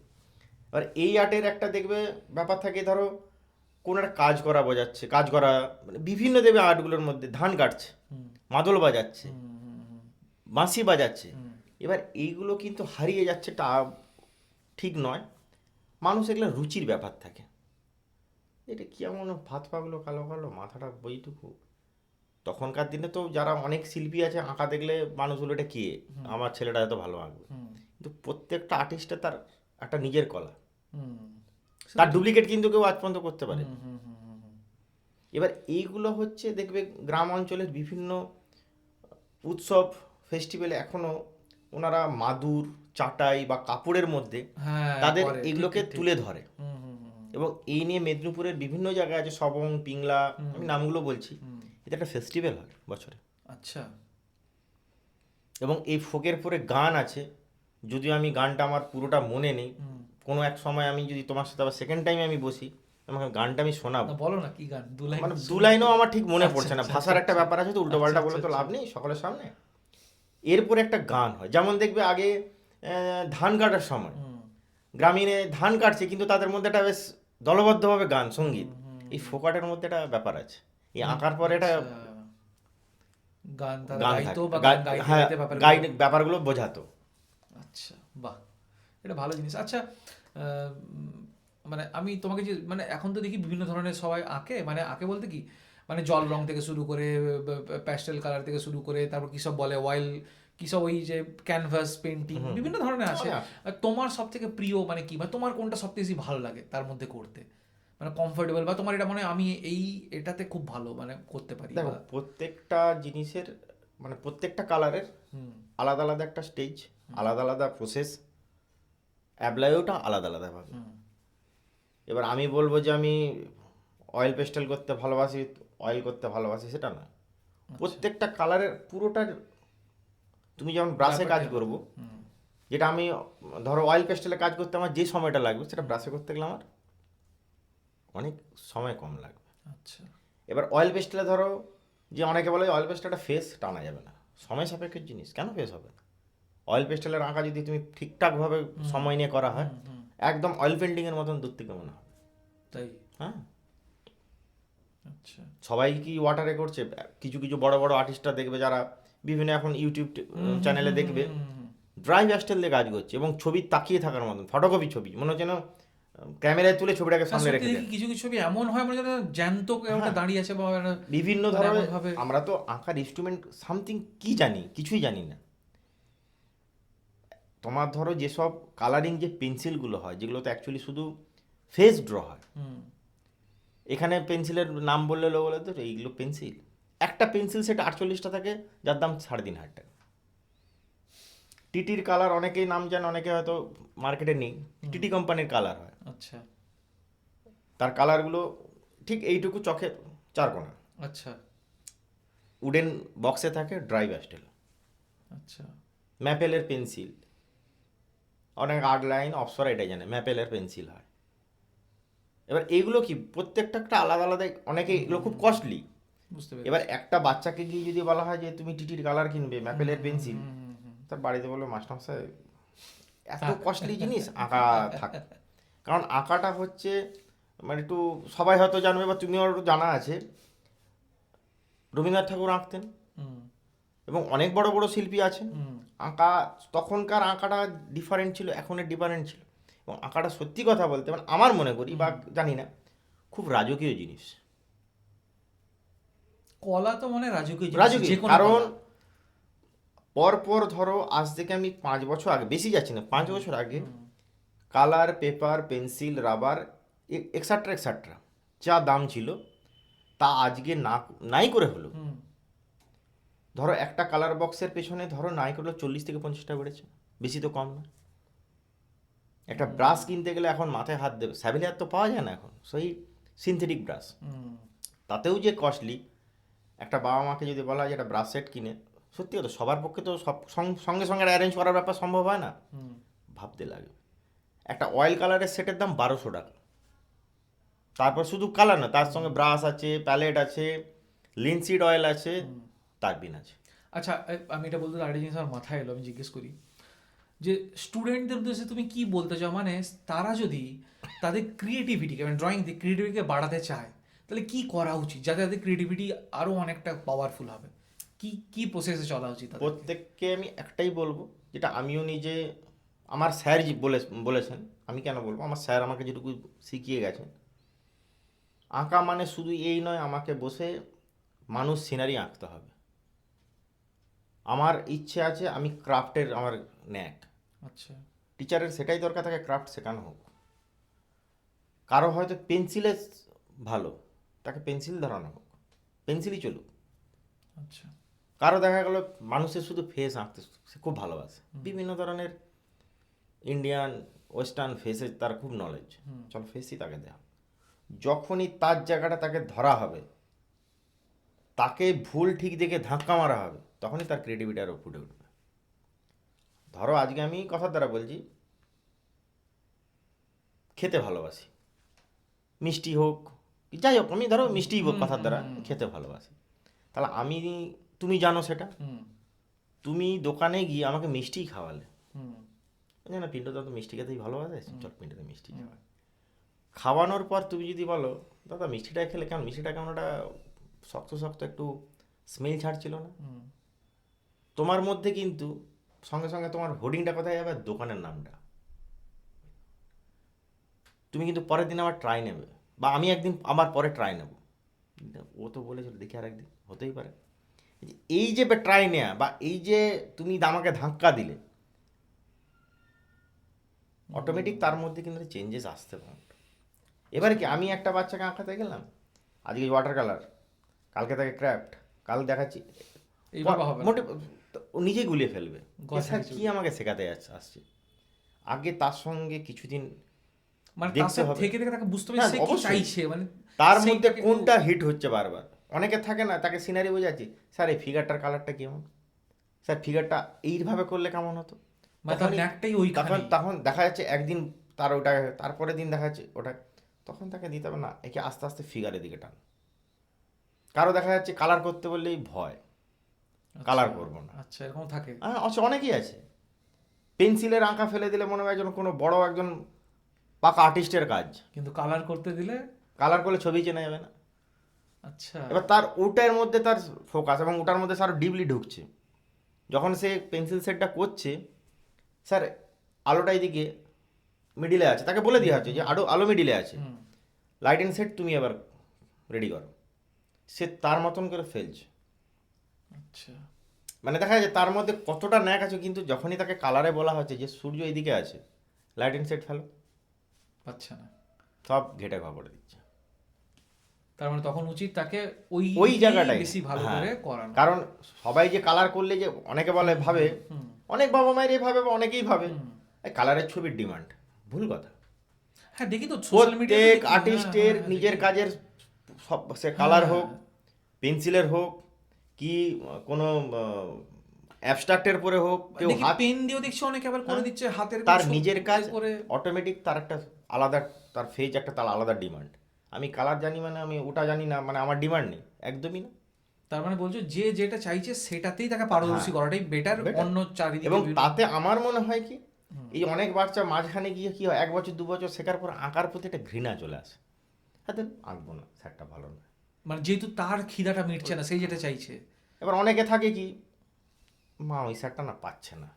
আর এই আর্টের একটা দেখবে ব্যাপার থাকে, ধরো কোনো একটা কাজ করা বোঝাচ্ছে, কাজ করা মানে বিভিন্ন দেবে আর্টগুলোর মধ্যে ধান কাটছে, হুম, মাদল বাজাচ্ছে, হুম, হুম, হুম, বাঁশি বাজাচ্ছে। হুম, এবার এইগুলো কিন্তু হারিয়ে যাচ্ছে, তা ঠিক নয়। মানুষ এগুলো রুচির ব্যাপার থাকে, এটা কি এমন ভাত পাগলো কালো কালো মাথাটা বইটুকু। তখনকার দিনে তো যারা অনেক শিল্পী আছে আঁকা দেখলে মানুষগুলো এটা কে, আমার ছেলেটা এত ভালো আঁকবে। হুম, কিন্তু প্রত্যেকটা আর্টিস্টের তার একটা নিজের কলা, হুম, সেটা তার ঠিক। ডুপ্লিকেট কিন্তু কেউ আজ পর্যন্ত করতে পারে। হুম, হুম, হুম, হুম, হুম, এবার এইগুলো হচ্ছে দেখবে গ্রাম অঞ্চলের বিভিন্ন উৎসব ফেস্টিভ্যালে এখনো ওনারা মাদুর, চাটাই বা কাপড়ের মধ্যে হ্যাঁ তাদের করে, ঠিক এগুলোকে ঠিক ঠিক। তুলে ধরে। হুম, হুম, হুম, এবং এই নিয়ে মেদিনীপুরের বিভিন্ন জায়গায় আছে, সবং, পিংলা, হুম, আমি নামগুলো বলছি, হুম, এটা একটা ফেস্টিভ্যাল হয় বছরে। আচ্ছা। এবং এই ফোকের পরে গান আছে, যদিও আমি গানটা আমার পুরোটা মনে নেই, হুম, কোনো এক সময় আমি যদি তোমার সাথে আবার সেকেন্ড টাইমে আমি বসি, আমাকে গানটা আমি শোনাবো। না বলো না কি গান, দু লাইন মানে দু শুনি। লাইনও আমার ঠিক মনে আচ্ছা পড়ছে না, আচ্ছা আচ্ছা ভাষার একটা আচ্ছা ব্যাপার আছে তো, উল্টো আচ্ছা পাল্টা আচ্ছা বলে তো আচ্ছা। লাভ নেই সকলের সামনে। এরপরে একটা গান হয়, যেমন দেখবে আগে ধান কাটার সময় হুম, গ্রামীণে ধান কাটছে কিন্তু তাদের মধ্যে একটা বেশ দলবদ্ধভাবে গান সঙ্গীত, হুম, হুম, এই হুম। ফোকাটের মধ্যে একটা ব্যাপার আছে, এই মানে আঁকার পরে এটা আচ্ছা, গান তারা গান গাইতো থাকে, বা গান গাইতে হ্যাঁ, গাইতে ব্যাপারগুলো। গাইড ব্যাপারগুলো বোঝাতো। আচ্ছা, বাহ! এটা ভালো জিনিস। আচ্ছা, মানে আমি তোমাকে যে মানে এখন তো দেখি বিভিন্ন ধরনের সবাই আঁকে, মানে আঁকে বলতে কি? মানে জল রং থেকে শুরু করে প্যাস্টেল কালার থেকে শুরু করে তারপর কি সব বলে অয়েল, কি সব ওই যে ক্যানভাস পেইন্টিং হুম, বিভিন্ন ধরনের আছে। অনেক আছে। আর তোমার সবথেকে প্রিয় মানে কি? মানে তোমার কোনটা সবথেকে বেশি ভালো লাগে তার মধ্যে করতে? মানে কমফোর্টেবল বা তোমার এটা মনে হয় আমি এই এটাতে খুব ভালো মানে করতে পারি দেখো বা প্রত্যেকটা জিনিসের মানে প্রত্যেকটা কালারের হুম, আলাদা আলাদা একটা স্টেজ, আলাদা আলাদা প্রসেস, অ্যাপ্লাইওটা আলাদা আলাদাভাবে। হুম, এবার আমি বলবো যে আমি অয়েল পেস্টেল করতে ভালোবাসি, অয়েল করতে ভালোবাসি, সেটা না। আচ্ছা। প্রত্যেকটা কালারের পুরোটার, তুমি যেমন ব্রাশে কাজ ব্যাপারটাই করবো, আলাদা। হুম, যেটা আমি ধরো অয়েল পেস্টেলে কাজ করতে আমার যে সময়টা লাগবে সেটা ব্রাশে করতে গেলে আমার অনেক সময় কম লাগবে। আচ্ছা। এবার অয়েল পেস্টেলে ধরো, যে অনেকে বলে অয়েল পেস্টেলটা ফেস টানা যাবে না, সময় সাপেক্ষের জিনিস, কেন ফেস হবে না? অয়েল পেস্টেলের আঁকা যদি তুমি ঠিকঠাকভাবে সময় নিয়ে করা হয়, হুম, হুম, একদম অয়েল পেন্টিংয়ের মতন দূর থেকে মনে হবে। তাই? হ্যাঁ, আচ্ছা। সবাই কি ওয়াটারে করছে? কিছু কিছু বড় বড় আর্টিস্টরা দেখবে যারা বিভিন্ন এখন ইউটিউব হুম, হুম, চ্যানেলে হুম, দেখবে হুম, হুম, হুম। ড্রাই প্যাস্টেল দিয়ে কাজ করছে এবং ছবি তাকিয়ে থাকার মতন, ফটোকপি ছবি মনে হচ্ছে যেন ক্যামেরায় তুলে ছবিটাকে হ্যাঁ, সামনে সত্যি রেখে দেখি দেয়। কিছু কিছু ছবি এমন হয় মানে যেন জ্যান্ত কেউ একটা হ্যাঁ, দাঁড়িয়ে আছে বা বিভিন্ন মানে ধরনের, এমন ভাবে। আমরা তো আঁকার ইনস্ট্রুমেন্ট সামথিং কি জানি, কিছুই জানি না। তোমার ধরো যেসব কালারিং যে পেন্সিলগুলো হয়, যেগুলো তো অ্যাকচুয়ালি শুধু ফেস ড্র হয়, হুম, এখানে পেন্সিলের নাম বললে লোক বলে তো এইগুলো পেন্সিল, একটা পেন্সিল সেট 48টা থাকে, যার দাম 3,500 টাকা। টিটির কালার অনেকেই নাম জানে, অনেকে হয়তো মার্কেটে নেই, টিটি কোম্পানির কালার হয়, আচ্ছা তার কালারগুলো ঠিক এইটুকু চোখে 4 কোণা, আচ্ছা উডেন বক্সে থাকে, ড্রাই প্যাস্টেল, আচ্ছা। ম্যাপেলের পেন্সিল, অনেক আর্ট লাইন অপসরা এটাই জানে ম্যাপেলের পেন্সিল হয়। এবার এইগুলো কি প্রত্যেকটা একটা আলাদা আলাদা, অনেকে এগুলো খুব কস্টলি। বুঝতে এবার পেরেছি। একটা বাচ্চাকে গিয়ে যদি বলা হয় যে তুমি টিটির কালার কিনবে, ম্যাপেলের পেন্সিল, হুম, হুম, হুম। তার বাড়িতে বলবে মাস্টারমশাই এত থাক। কস্টলি জিনিস আঁকা থাক। কারণ আঁকাটা হচ্ছে মানে একটু সবাই হয়তো জানবে বা তুমিও একটু জানা আছে, রবীন্দ্রনাথ ঠাকুর আঁকতেন, হুম, এবং অনেক বড় বড় শিল্পী আছে হুম আঁকা, তখনকার আঁকাটা ডিফারেন্ট ছিল, এখনের ডিফারেন্ট ছিল। এবং আঁকাটা সত্যি কথা বলতে মানে আমার মনে করি বা জানি না, খুব রাজকীয় জিনিস। কলা তো মানে রাজকীয় জিনিস, রাজকীয় যে কোনো কারণ কলা। পরপর ধরো আজ থেকে আমি 5 বছর আগে, বেশি যাচ্ছি না, 5 বছর আগে হুম colour, paper, pencil, rubber etcetera etcetera যা দাম ছিল তা আজকে না নাই করে হলো। হুম ধরো একটা কালার বক্সের পেছনে ধরো নাই করলো 40 থেকে 50 টাকা বেড়েছে, বেশি তো কম না। একটা ব্রাশ কিনতে গেলে এখন মাথায় হাত দেবে, স্যাভিলিয়ার তো পাওয়া যায় না এখন, সেই সিনথেটিক ব্রাশ, হুম তাতেও যে কস্টলি। একটা বাবা মাকে যদি বলা হয় যে একটা ব্রাশ সেট কিনে, সত্যি কথা সবার পক্ষে তো সব সঙ্গে সঙ্গে অ্যারেঞ্জ করার ব্যাপার সম্ভব হয় না, হুম ভাবতে লাগে। একটা অয়েল কালারের সেটের দাম 1200 টাকা। তারপর শুধু কালার না, তার সঙ্গে ব্রাশ আছে, প্যালেট আছে, লিনসিড অয়েল আছে, তারবিন আছে। আচ্ছা, আমি এটা বলতে আরেকটা জিনিস আমার মাথায় এলো, আমি জিজ্ঞেস করি যে স্টুডেন্টদের উদ্দেশ্যে তুমি কি বলতে চাও, মানে তারা যদি তাদের ক্রিয়েটিভিটিকে, মানে ড্রয়িং দিয়ে ক্রিয়েটিভিটিকে বাড়াতে চায়, তাহলে কি করা উচিত যাতে তাদের ক্রিয়েটিভিটি আরও অনেকটা পাওয়ারফুল হবে? কি কি প্রসেসে চলা উচিত তাদের? প্রত্যেককে আমি একটাই বলবো, যেটা আমিও নিজে, আমার স্যার বলেছেন, আমি কেন বলবো, আমার স্যার আমাকে যেটুকু শিখিয়ে গেছেন, আঁকা মানে শুধু এই নয় আমাকে বসে মানুষ সিনারি আঁকতে হবে। আমার ইচ্ছে আছে আমি ক্রাফটের, আমার ন্যাক, আচ্ছা। টিচারের সেটাই দরকার থাকে, ক্রাফট শেখানো হোক। কারো হয়তো পেন্সিলে ভালো, তাকে পেন্সিল ধরানো হোক, পেন্সিলই চলুক। আচ্ছা। কারো দেখা গেল মানুষের শুধু ফেস আঁকতে সে খুব ভালোবাসে, বিভিন্ন ধরনের ইন্ডিয়ান ওয়েস্টার্ন ফেসে তার খুব নলেজ, চল ফেসই তাকে দেওয়া। যখনই তার জায়গাটা তাকে ধরা হবে, তাকে ভুল ঠিক দেখে ধাক্কা মারা হবে, তখনই তার ক্রিয়েটিভিটি আরও ফুটে উঠবে। ধরো আজকে আমি কথার দ্বারা বলছি, খেতে ভালোবাসি, মিষ্টি হোক যাই হোক, আমি ধরো মিষ্টি কথার দ্বারা খেতে ভালোবাসি, তাহলে আমি, তুমি জানো সেটা, হুম তুমি দোকানে গিয়ে আমাকে মিষ্টি খাওয়ালে, হুম না পিন্টু তো মিষ্টি খেতেই ভালোবাসে, চল পিন্টুতে মিষ্টি খাওয়াই। খাওয়ানোর পর তুমি যদি বলো দাদা মিষ্টিটা খেলে কেমন, মিষ্টিটা কেমন ওটা শক্ত শক্ত একটু স্মেল ছাড়ছিল না, হুম তোমার মধ্যে কিন্তু সঙ্গে সঙ্গে তোমার হোর্ডিংটা কোথায় যাবে, দোকানের নামটা। তুমি কিন্তু পরের দিন আবার ট্রাই নেবে, বা আমি একদিন আমার পরে ট্রাই নেব, ও তো বলেছিল দেখি আর একদিন, হতেই পারে। এই যে ট্রাই নেয়া বা এই যে তুমি আমাকে ধাক্কা দিলে, অটোমেটিক তার মধ্যে কিন্তু চেঞ্জেস আসতে পারে। এবারে কি আমি একটা বাচ্চাকে আঁকাতে গেলাম, আজকে ওয়াটার কালার, কালকে তাকে ক্রাফট, কাল দেখাচ্ছি, এইভাবে হবে না। মোটে ও নিজেই গুলিয়ে ফেলবে, গছা স্যার কিছু। কি আমাকে শেখাতে আসছে। আগে তার সঙ্গে কিছুদিন মানে তার দেখতে সাথে হবে, থেকে থেকে তাকে বুঝতে হবে হ্যাঁ সে কি অবশ্যই, চাইছে, মানে তার মধ্যে সেইটাকে একটু- কোনটা হিট হচ্ছে বারবার। অনেকে থাকে না, তাকে সিনারি বোঝাচ্ছি, স্যার এই ফিগারটার কালারটা কেমন, স্যার ফিগারটা এইভাবে করলে কেমন হতো, মানে তার তখনই ন্যাকটাই তখন ওইখানেই। তখন দেখা যাচ্ছে একদিন তার ওটা, তারপরের দিন দেখা যাচ্ছে ওটা, তখন তাকে দিতে হবে না, একে আস্তে আস্তে ফিগারের দিকে টান। কারো দেখা যাচ্ছে কালার করতে বললেই ভয়, কালার করবো না। আচ্ছা, এরকম থাকে। হ্যাঁ আচ্ছা, অনেকেই আছে পেন্সিলের আঁকা ফেলে দিলে মনে হয় যেন কোনো বড় একজন পাকা আর্টিস্টের কাজ, কিন্তু কালার করতে দিলে। কালার করলে ছবি চেনা যাবে না। আচ্ছা। এবার তার ওটার মধ্যে তার ফোকাস, এবং ওটার মধ্যে স্যার ডিপলি ঢুকছে। যখন সে পেন্সিল সেটটা করছে, স্যার আলোটা এইদিকে মিডিলে আছে, তাকে বলে দেওয়া হচ্ছে যে আলো আলো মিডিলে আছে, হুম লাইট অ্যান্ড সেট তুমি এবার রেডি করো, সে তার মতন করে ফেলছে। আচ্ছা। মানে দেখা যাচ্ছে তার মধ্যে কতটা ন্যাক আছে, কিন্তু যখনই তাকে কালারে বলা হচ্ছে যে সূর্য এইদিকে আছে, লাইট অ্যান্ড সেট ফেলো, পাচ্ছে না। সব ঘেটে ঘা করে দিচ্ছে। তার মানে তখন উচিত তাকে ওই ওই দিকেই জায়গাটাই বেশি ভালো হ্যাঁ, করে করানো। কারণ সবাই যে কালার করলে যে, অনেকে বলে ভাবে, হুম অনেক বাবা মায়ের এই ভাবে বা অনেকেই ভাবে হুম। কালারের ছবির ডিমান্ড, ভুল কথা। হ্যাঁ, দেখি তো সোশ্যাল মিডিয়াতে প্রত্যেক দেখি। আর্টিস্টের নিজের কাজের সব, সে কালার হ্যাঁ। হোক, পেন্সিলের হোক, কি কোনো অ্যাবস্ট্রাক্টের পরে হোক, কেউ দেখি হাত, পেন দিয়েও দেখছি অনেকে আবার করে হ্যাঁ, দিচ্ছে হাতের তার ছবি নিজের কাজ করে। অটোমেটিক তার একটা আলাদা, তার ফেজ একটা তার আলাদা ডিমান্ড। আমি কালার জানি মানে আমি ওটা জানি না মানে আমার ডিমান্ড নেই, একদমই না। তার মানে বলছো যে যেটা চাইছে সেটাতেই তাকে পারদর্শী হ্যাঁ, করাটাই বেটার, better। অন্য চারিদিকে এবং বিভিন্ন- তাতে আমার মনে হয় কি, এই অনেক বাচ্চা মাঝখানে গিয়ে কি হয়, 1 বছর 2 বছর শেখার পর আঁকার প্রতি একটা ঘৃণা চলে আসে, হ্যাঁ আঁকবো না, স্যারটা ভালো না। মানে যেহেতু তার খিদাটা মিটছে না, সেই যেটা চাইছে। এবার অনেকে থাকে কি, মা ওই স্যারটা না পাচ্ছে না,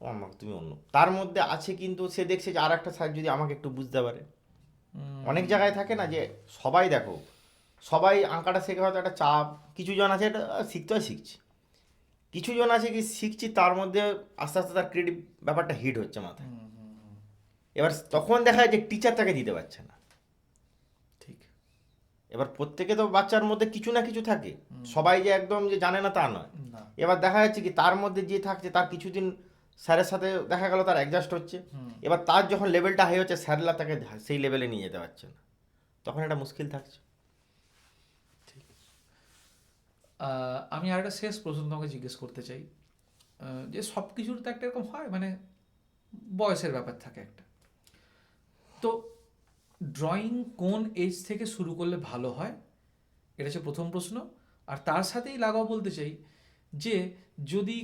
ও আমাকে তুমি অন্য, তার মধ্যে আছে কিন্তু সে দেখছে যে আর একটা স্যার যদি আমাকে একটু বুঝতে পারে। অনেক জায়গায় থাকে না যে সবাই দেখো, সবাই আঁকাটা শেখা হয়তো একটা চাপ, কিছু জন আছে এটা শিখতে হয় শিখছি, কিছু জন আছে কি শিখছি তার মধ্যে আস্তে আস্তে তার ক্রিয়েটিভ ব্যাপারটা হিট হচ্ছে মাথায়। এবার তখন দেখা যায় যে টিচার তাকে দিতে পারছে না। ঠিক। এবার প্রত্যেকে তো বাচ্চার মধ্যে কিছু না কিছু থাকে, সবাই যে একদম যে জানে না তা নয়। না। এবার দেখা যাচ্ছে কি তার মধ্যে যে থাকছে তার কিছুদিন স্যারের সাথে দেখা গেল তার অ্যাডজাস্ট হচ্ছে, এবার তার যখন লেভেলটা হাই হচ্ছে স্যাররা তাকে সেই লেভেলে নিয়ে যেতে পারছে না, তখন এটা মুশকিল থাকছে। আমি আরেকটা শেষ প্রশ্ন তোমাকে জিজ্ঞেস করতে চাই, যে সব কিছুর তো একটা এরকম হয়, মানে বয়সের ব্যাপার থাকে একটা, তো ড্রয়িং কোন এজ থেকে শুরু করলে ভালো হয়, এটা হচ্ছে প্রথম প্রশ্ন। আর তার সাথেই লাগাও বলতে চাই যে যদি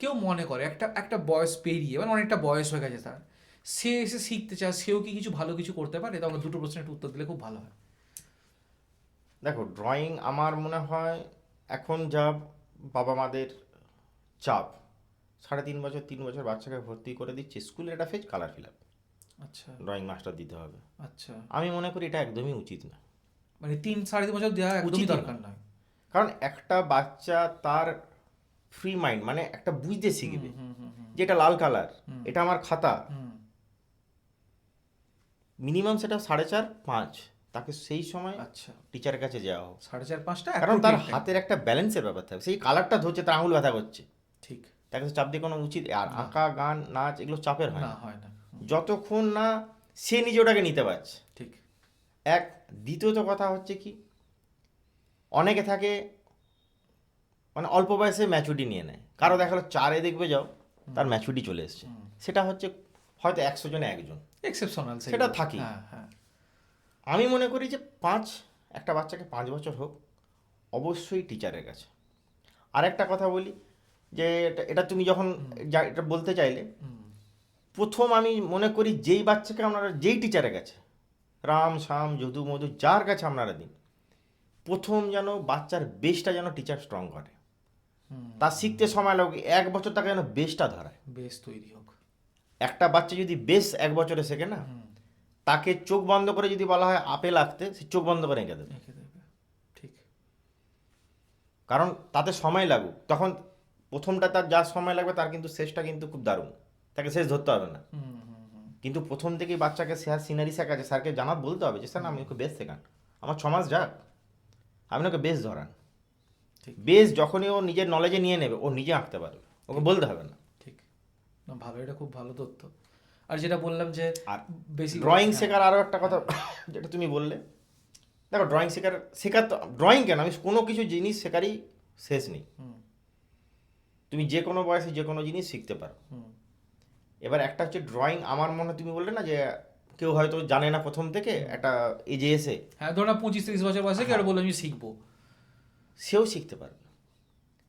কেউ মনে করে একটা একটা বয়স পেরিয়ে, মানে অনেকটা বয়স হয়ে গেছে তার, সে এসে শিখতে চায়, সেও কি কিছু ভালো কিছু করতে পারে? তখন দুটো প্রশ্নের একটু উত্তর দিলে খুব ভালো হয়। দেখো ড্রয়িং আমার মনে হয় এখন যা বাবা মাদের চাপ, 3.5 বছর 3 বছর বাচ্চাকে ভর্তি করে দিচ্ছে স্কুলে, একটা ফেজ কালার ফিল আপ, আচ্ছা ড্রয়িং মাস্টার দিতে হবে। আচ্ছা, আমি মনে করি এটা একদমই উচিত না, মানে 3-3.5 বছর দেওয়া একদমই উচিতই দরকার না। নয়। কারণ একটা বাচ্চা তার ফ্রি মাইন্ড, মানে একটা বুঝতে শিখবে যে এটা লাল কালার, এটা আমার খাতা, মিনিমাম সেটা 4.5-5, তাকে সেই সময় আচ্ছা, টিচারের কাছে যাওয়া হোক। 4.5-5টা কারণ তার appropriate time। হাতের একটা ব্যালেন্সের ব্যাপার থাকে, সেই কালারটা ধরছে তার আঙুল ব্যথা করছে, ঠিক। তাকে তো চাপ দিয়ে কোনো উচিত, আর না। আঁকা গান নাচ এগুলো চাপের হয় না, না, হয় না। যতক্ষণ না সে নিজে ওটাকে নিতে পারছে। ঠিক। এক, দ্বিতীয়ত কথা হচ্ছে কি, অনেকে থাকে মানে অল্প বয়সে ম্যাচুরিটি নিয়ে নেয়, কারো দেখা গেলো 4-এ দেখবে যাও তার ম্যাচুরিটি চলে এসছে, সেটা হচ্ছে হয়তো 100 জনে একজন, এক্সেপশনাল সেটা থাকেই। হ্যাঁ হ্যাঁ। আমি মনে করি যে একটা বাচ্চাকে 5 বছর হোক অবশ্যই টিচারের কাছে। আর একটা কথা বলি যে এটা তুমি যখন এটা বলতে চাইলে, প্রথম আমি মনে করি যেই বাচ্চাকে আপনারা যেই টিচারের কাছে, রাম শ্যাম যদু মধু যার কাছে আপনারা দিন, প্রথম যেন বাচ্চার বেসটা যেন টিচার স্ট্রং করে, তার শিখতে সময় লাগে 1 বছর, তাকে যেন বেসটা ধরায়। বেশ তৈরি হোক। একটা বাচ্চা যদি বেস 1 বছরে শেখে না, তাকে চোখ বন্ধ করে যদি বলা হয় আপেল আঁকতে, সে চোখ বন্ধ করে এঁকে দেবে। এঁকে দেবে। ঠিক। কারণ তাতে সময় লাগুক, তখন প্রথমটা তার যা সময় লাগবে তার কিন্তু শেষটা কিন্তু খুব দারুণ, তাকে শেষ ধরতে হবে না। কিন্তু প্রথম থেকেই বাচ্চাকে স্যার সিনারি শেখাচ্ছে, স্যারকে জানাত বলতে হবে যে স্যার না, আমি ওকে বেস শেখান, আমার 6 মাস যাক, আপনি ওকে বেস ধরান। ঠিক। বেস যখনই ও নিজের নলেজে নিয়ে নেবে, ও নিজে আঁকতে পারবে, ওকে বলতে হবে না। ঠিক। না, ভালো, এটা খুব ভালো তথ্য। আর যেটা বললাম যে আর বেশি ড্রয়িং শেখার আরও একটা কথা যেটা তুমি বললে, দেখো ড্রয়িং শেখার তো ড্রয়িং কেন, আমি কোনো কিছু জিনিস শেখারই শেষ নেই, তুমি যে কোনো বয়সে যে কোনো জিনিস শিখতে পারো। এবার একটা হচ্ছে ড্রয়িং, আমার মনে হয় তুমি বললে না যে কেউ হয়তো জানে না প্রথম থেকে, একটা এজে এসে, হ্যাঁ, ধরো না 25-30 বছর বয়সে কেউ বলে আমি শিখবো, সেও শিখতে পারবে,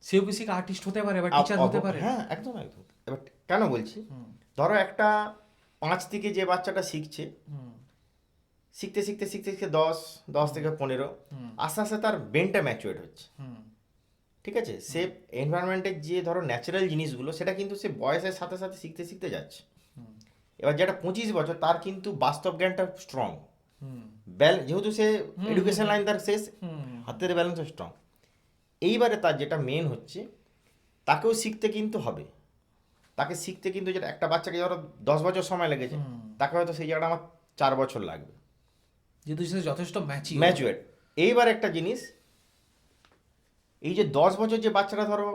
সেও কি শিখে আর্টিস্ট হতে পারে বা টিচার হতে পারে। হ্যাঁ একদম একদম। এবার কেন বলছি, ধরো একটা 5 থেকে যে বাচ্চাটা শিখছে, শিখতে শিখতে শিখতে শিখতে 10 থেকে 15, আস্তে আস্তে তার ব্রেনটা ম্যাচুরেট হচ্ছে, ঠিক আছে, সে এনভায়রনমেন্টের যে ধরো ন্যাচারাল জিনিসগুলো সেটা কিন্তু সে বয়সের সাথে সাথে শিখতে শিখতে যাচ্ছে। এবার যেটা 25 বছর, তার কিন্তু বাস্তব জ্ঞানটা স্ট্রং, যেহেতু সে এডুকেশন লাইন তার শেষ, হাতের ব্যালেন্সও স্ট্রং। এইবারে তার যেটা মেন হচ্ছে, তাকেও শিখতে কিন্তু হবে, তাকে শিখতে কিন্তু, যেটা একটা বাচ্চাকে ধরো 10 বছর সময় লেগেছে, তাকে হয়তো সেই জায়গাটা আমার 4 বছর লাগবে, যেহেতু সে যথেষ্ট ম্যাচুয়েট। এইবার একটা জিনিস, এই যে 10 বছর যে বাচ্চারা ধরো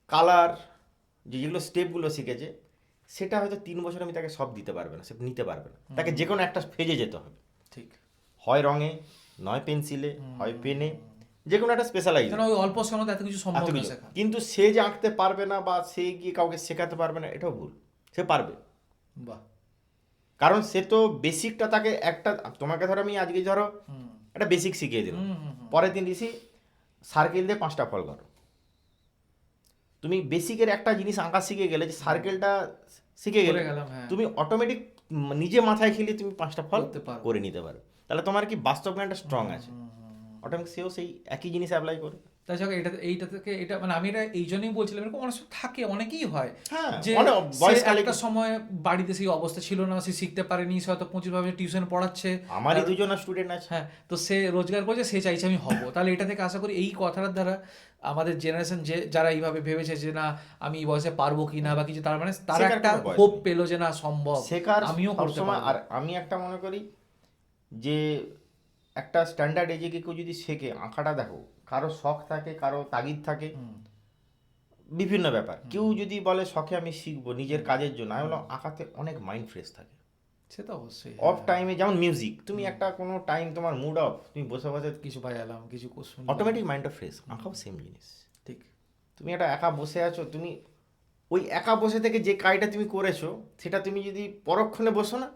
কালার যেগুলো স্টেপগুলো শিখেছে, সেটা হয়তো 3 বছর আমি তাকে সব দিতে পারবে না, সে নিতে পারবে না, তাকে যে কোনো একটা ফেজে যেতে হবে। ঠিক। হয় রঙে, নয় পেন্সিলে, হয় পেনে, যে কোনো একটা স্পেশালাইজ, ওই অল্প সময় এত কিছু সম্ভব না শেখা। কিন্তু সে যে আঁকতে পারবে না বা সে গিয়ে কাউকে শেখাতে পারবে না, এটাও ভুল, সে পারবে। বাহ। কারণ সে তো বেসিকটা তাকে একটা, তোমাকে ধরো আমি আজকে ধরো একটা বেসিক শিখিয়ে দিলাম, পরের দিন দিছি সার্কেল দিয়ে 5টা ফল করো, তুমি বেসিকের একটা জিনিস আঁকা শিখে গেলে, যে সার্কেলটা শিখে গেলে, তুমি অটোমেটিক নিজে মাথায় খেলে তুমি 5টা ফল করে নিতে পারো, তাহলে তোমার কি বাস্তব জ্ঞানটা স্ট্রং আছে, অটোমেটিক সেও সেই একই জিনিস অ্যাপ্লাই করে। তাছাড়া এইটা থেকে এটা মানে আমি এটা এই জন্যই বলছিলাম, এরকম অনেক সময় থাকে, অনেকেই হয় হ্যাঁ, যে অনেক সে বয়স কালে একটা সময় বাড়িতে সেই অবস্থা ছিল না, সে শিখতে পারেনি, সে হয়তো প্রচুরভাবে টিউশন পড়াচ্ছে, আমারই দুজন স্টুডেন্ট আছে। হ্যাঁ, তো সে রোজগার করছে, সে চাইছে আমি হব, তাহলে এটা থেকে আশা করি এই কথাটার দ্বারা আমাদের জেনারেশন যে যারা এইভাবে ভেবেছে যে না আমি এই বয়সে পারবো কি না বা কিছু, তার মানে তারা শেখার একটা কোনো বয়স হোপ নেই। পেলো যে না সম্ভব, শেখার আমিও করতে সবসময়। পারবো। আর আমি একটা মনে করি যে একটা স্ট্যান্ডার্ড এজে গিয়ে কেউ যদি শেখে, আঁকাটা দেখো, কারো শখ থাকে, কারো তাগিদ থাকে, হুম, বিভিন্ন ব্যাপার। কেউ যদি বলে শখে আমি শিখবো নিজের কাজের জন্য, আমি বললাম আঁকাতে অনেক মাইন্ড ফ্রেশ থাকে। সে তো অবশ্যই, অফ টাইমে যেমন মিউজিক, তুমি একটা কোনো টাইম তোমার মুড অফ, তুমি বসে বসে কিছু বাজালাম, কিছু শুনলাম, অটোমেটিক মাইন্ডটা ফ্রেশ। আঁকাও সেম জিনিস। ঠিক। তুমি একটা একা বসে আছো, তুমি ওই একা বসে থেকে যে কাজটা তুমি করেছো, সেটা তুমি যদি পরক্ষণে বসো না,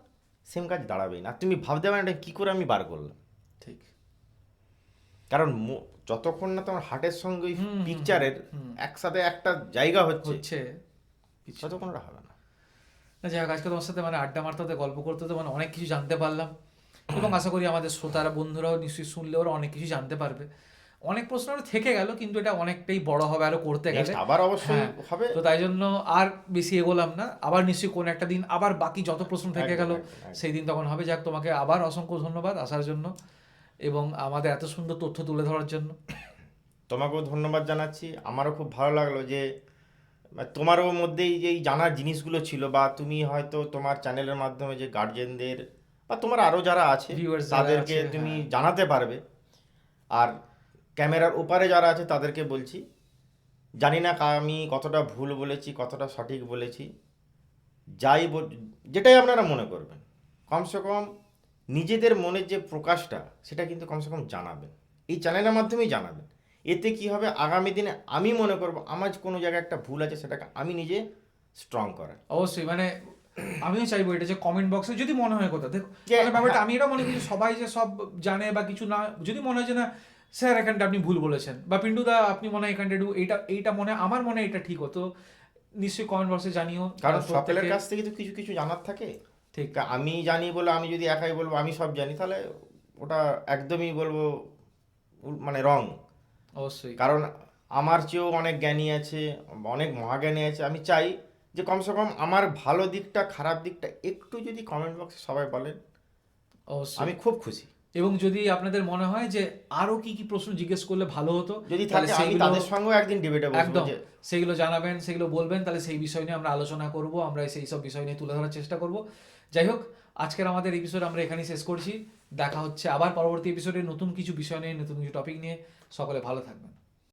সেম কাজ দাঁড়াবেই না। তুমি ভাবতে পারো এটা কী করে আমি বার করলাম। ঠিক। কারণ যতক্ষণ না তোমার হার্টের সঙ্গে ওই হুম, হুম, পিকচারের হুম, একসাথে একটা জায়গা হচ্ছে, হচ্ছে কিছু। ততক্ষণ ওটা হবে না। না, যাই হোক, আজকে তোমার সাথে মানে আড্ডা মারতে হতে, গল্প করতে হতে মানে অনেক কিছু জানতে পারলাম, এবং আশা করি আমাদের শ্রোতারা বন্ধুরাও নিশ্চয়ই শুনলে ওরা অনেক কিছু জানতে পারবে। অনেক প্রশ্ন আরো থেকে গেল, কিন্তু এটা অনেকটাই বড় হবে আরো করতে গেলে। নেক্সট আবার অবশ্যই হ্যাঁ, হবে। তো তাই জন্য আর বেশি এগোলাম না, আবার নিশ্চয়ই কোন একটা দিন আবার বাকি যত প্রশ্ন থেকে একদম, গেল একদম, একদম। সেই দিন তখন হবে। যাক, তোমাকে আবার অসংখ্য ধন্যবাদ আসার জন্য এবং আমাদের এত সুন্দর তথ্য তুলে ধরার জন্য। তোমাকেও ধন্যবাদ জানাচ্ছি। আমারও খুব ভালো লাগলো যে তোমারও মধ্যেই যে এই জানার জিনিসগুলো ছিল, বা তুমি হয়তো তোমার চ্যানেলের মাধ্যমে যে গার্জেনদের বা তোমার আরও যারা আছে Viewers যারা তাদেরকে আছে, তুমি হ্যাঁ। জানাতে পারবে। আর ক্যামেরার ওপারে যারা আছে তাদেরকে বলছি, জানি না আমি কতটা ভুল বলেছি, কতটা সঠিক বলেছি, যেটাই আপনারা মনে করবেন, কমসে কম নিজেদের মনের যে প্রকাশটা সেটা কিন্তু কমসে কম জানাবেন, এই চ্যানেলের মাধ্যমেই জানাবেন। এতে কি হবে, আগামী দিনে আমি মনে করব আমার কোনো জায়গায় একটা ভুল আছে, সেটাকে আমি নিজে স্ট্রং করার। অবশ্যই, মানে আমিও চাইবো এটা যে কমেন্ট বক্সে যদি মনে হয় কোথাও দেখো, যে- মানে ব্যাপারটা আমি এটা মনে করি যে সবাই যে সব জানে বা কিছু না, যদি মনে হয় যে না স্যার এখানটা আপনি ভুল বলেছেন, বা পিন্টুদা আপনি মনে হয় এখানটা একটু এইটা এইটা মনে হয়, আমার মনে হয় এটা ঠিক হতো, নিশ্চয়ই কমেন্ট বক্সে জানিও। কারণ সকলের প্রত্যেকে- কাছ থেকে তো কিছু কিছু জানার থাকে। ঠিক। আমি জানি বলে আমি যদি একাই বলবো আমি সব জানি, তাহলে ওটা একদমই বলবো মানে রং। অবশ্যই। কারণ আমার চেয়েও অনেক জ্ঞানী আছে, অনেক মহাজ্ঞানী আছে। আমি চাই যে কমসে কম আমার ভালো দিকটা, খারাপ দিকটা একটু যদি কমেন্ট বক্সে সবাই বলেন, অবশ্যই। আমি খুব খুশি। এবং যদি আপনাদের মনে হয় যে আরো কি কি প্রশ্ন জিজ্ঞেস করলে ভালো হতো, যদি তাহলে থাকে আমি সেইগুলো তাদের সঙ্গেও একদিন ডিবেটে বসবো একদম যে সেগুলো জানাবেন, সেগুলো বলবেন, তাহলে সেই বিষয় নিয়ে আমরা আলোচনা করব, আমরা সেই সব বিষয় নিয়ে তুলে ধরার চেষ্টা করব। যাই হোক, আজকের আমাদের এপিসোড আমরা এখানেই শেষ করছি। দেখা হচ্ছে আবার পরবর্তী এপিসোডে নতুন কিছু বিষয় নিয়ে, নতুন কিছু টপিক নিয়ে। সকলে ভালো থাকবেন।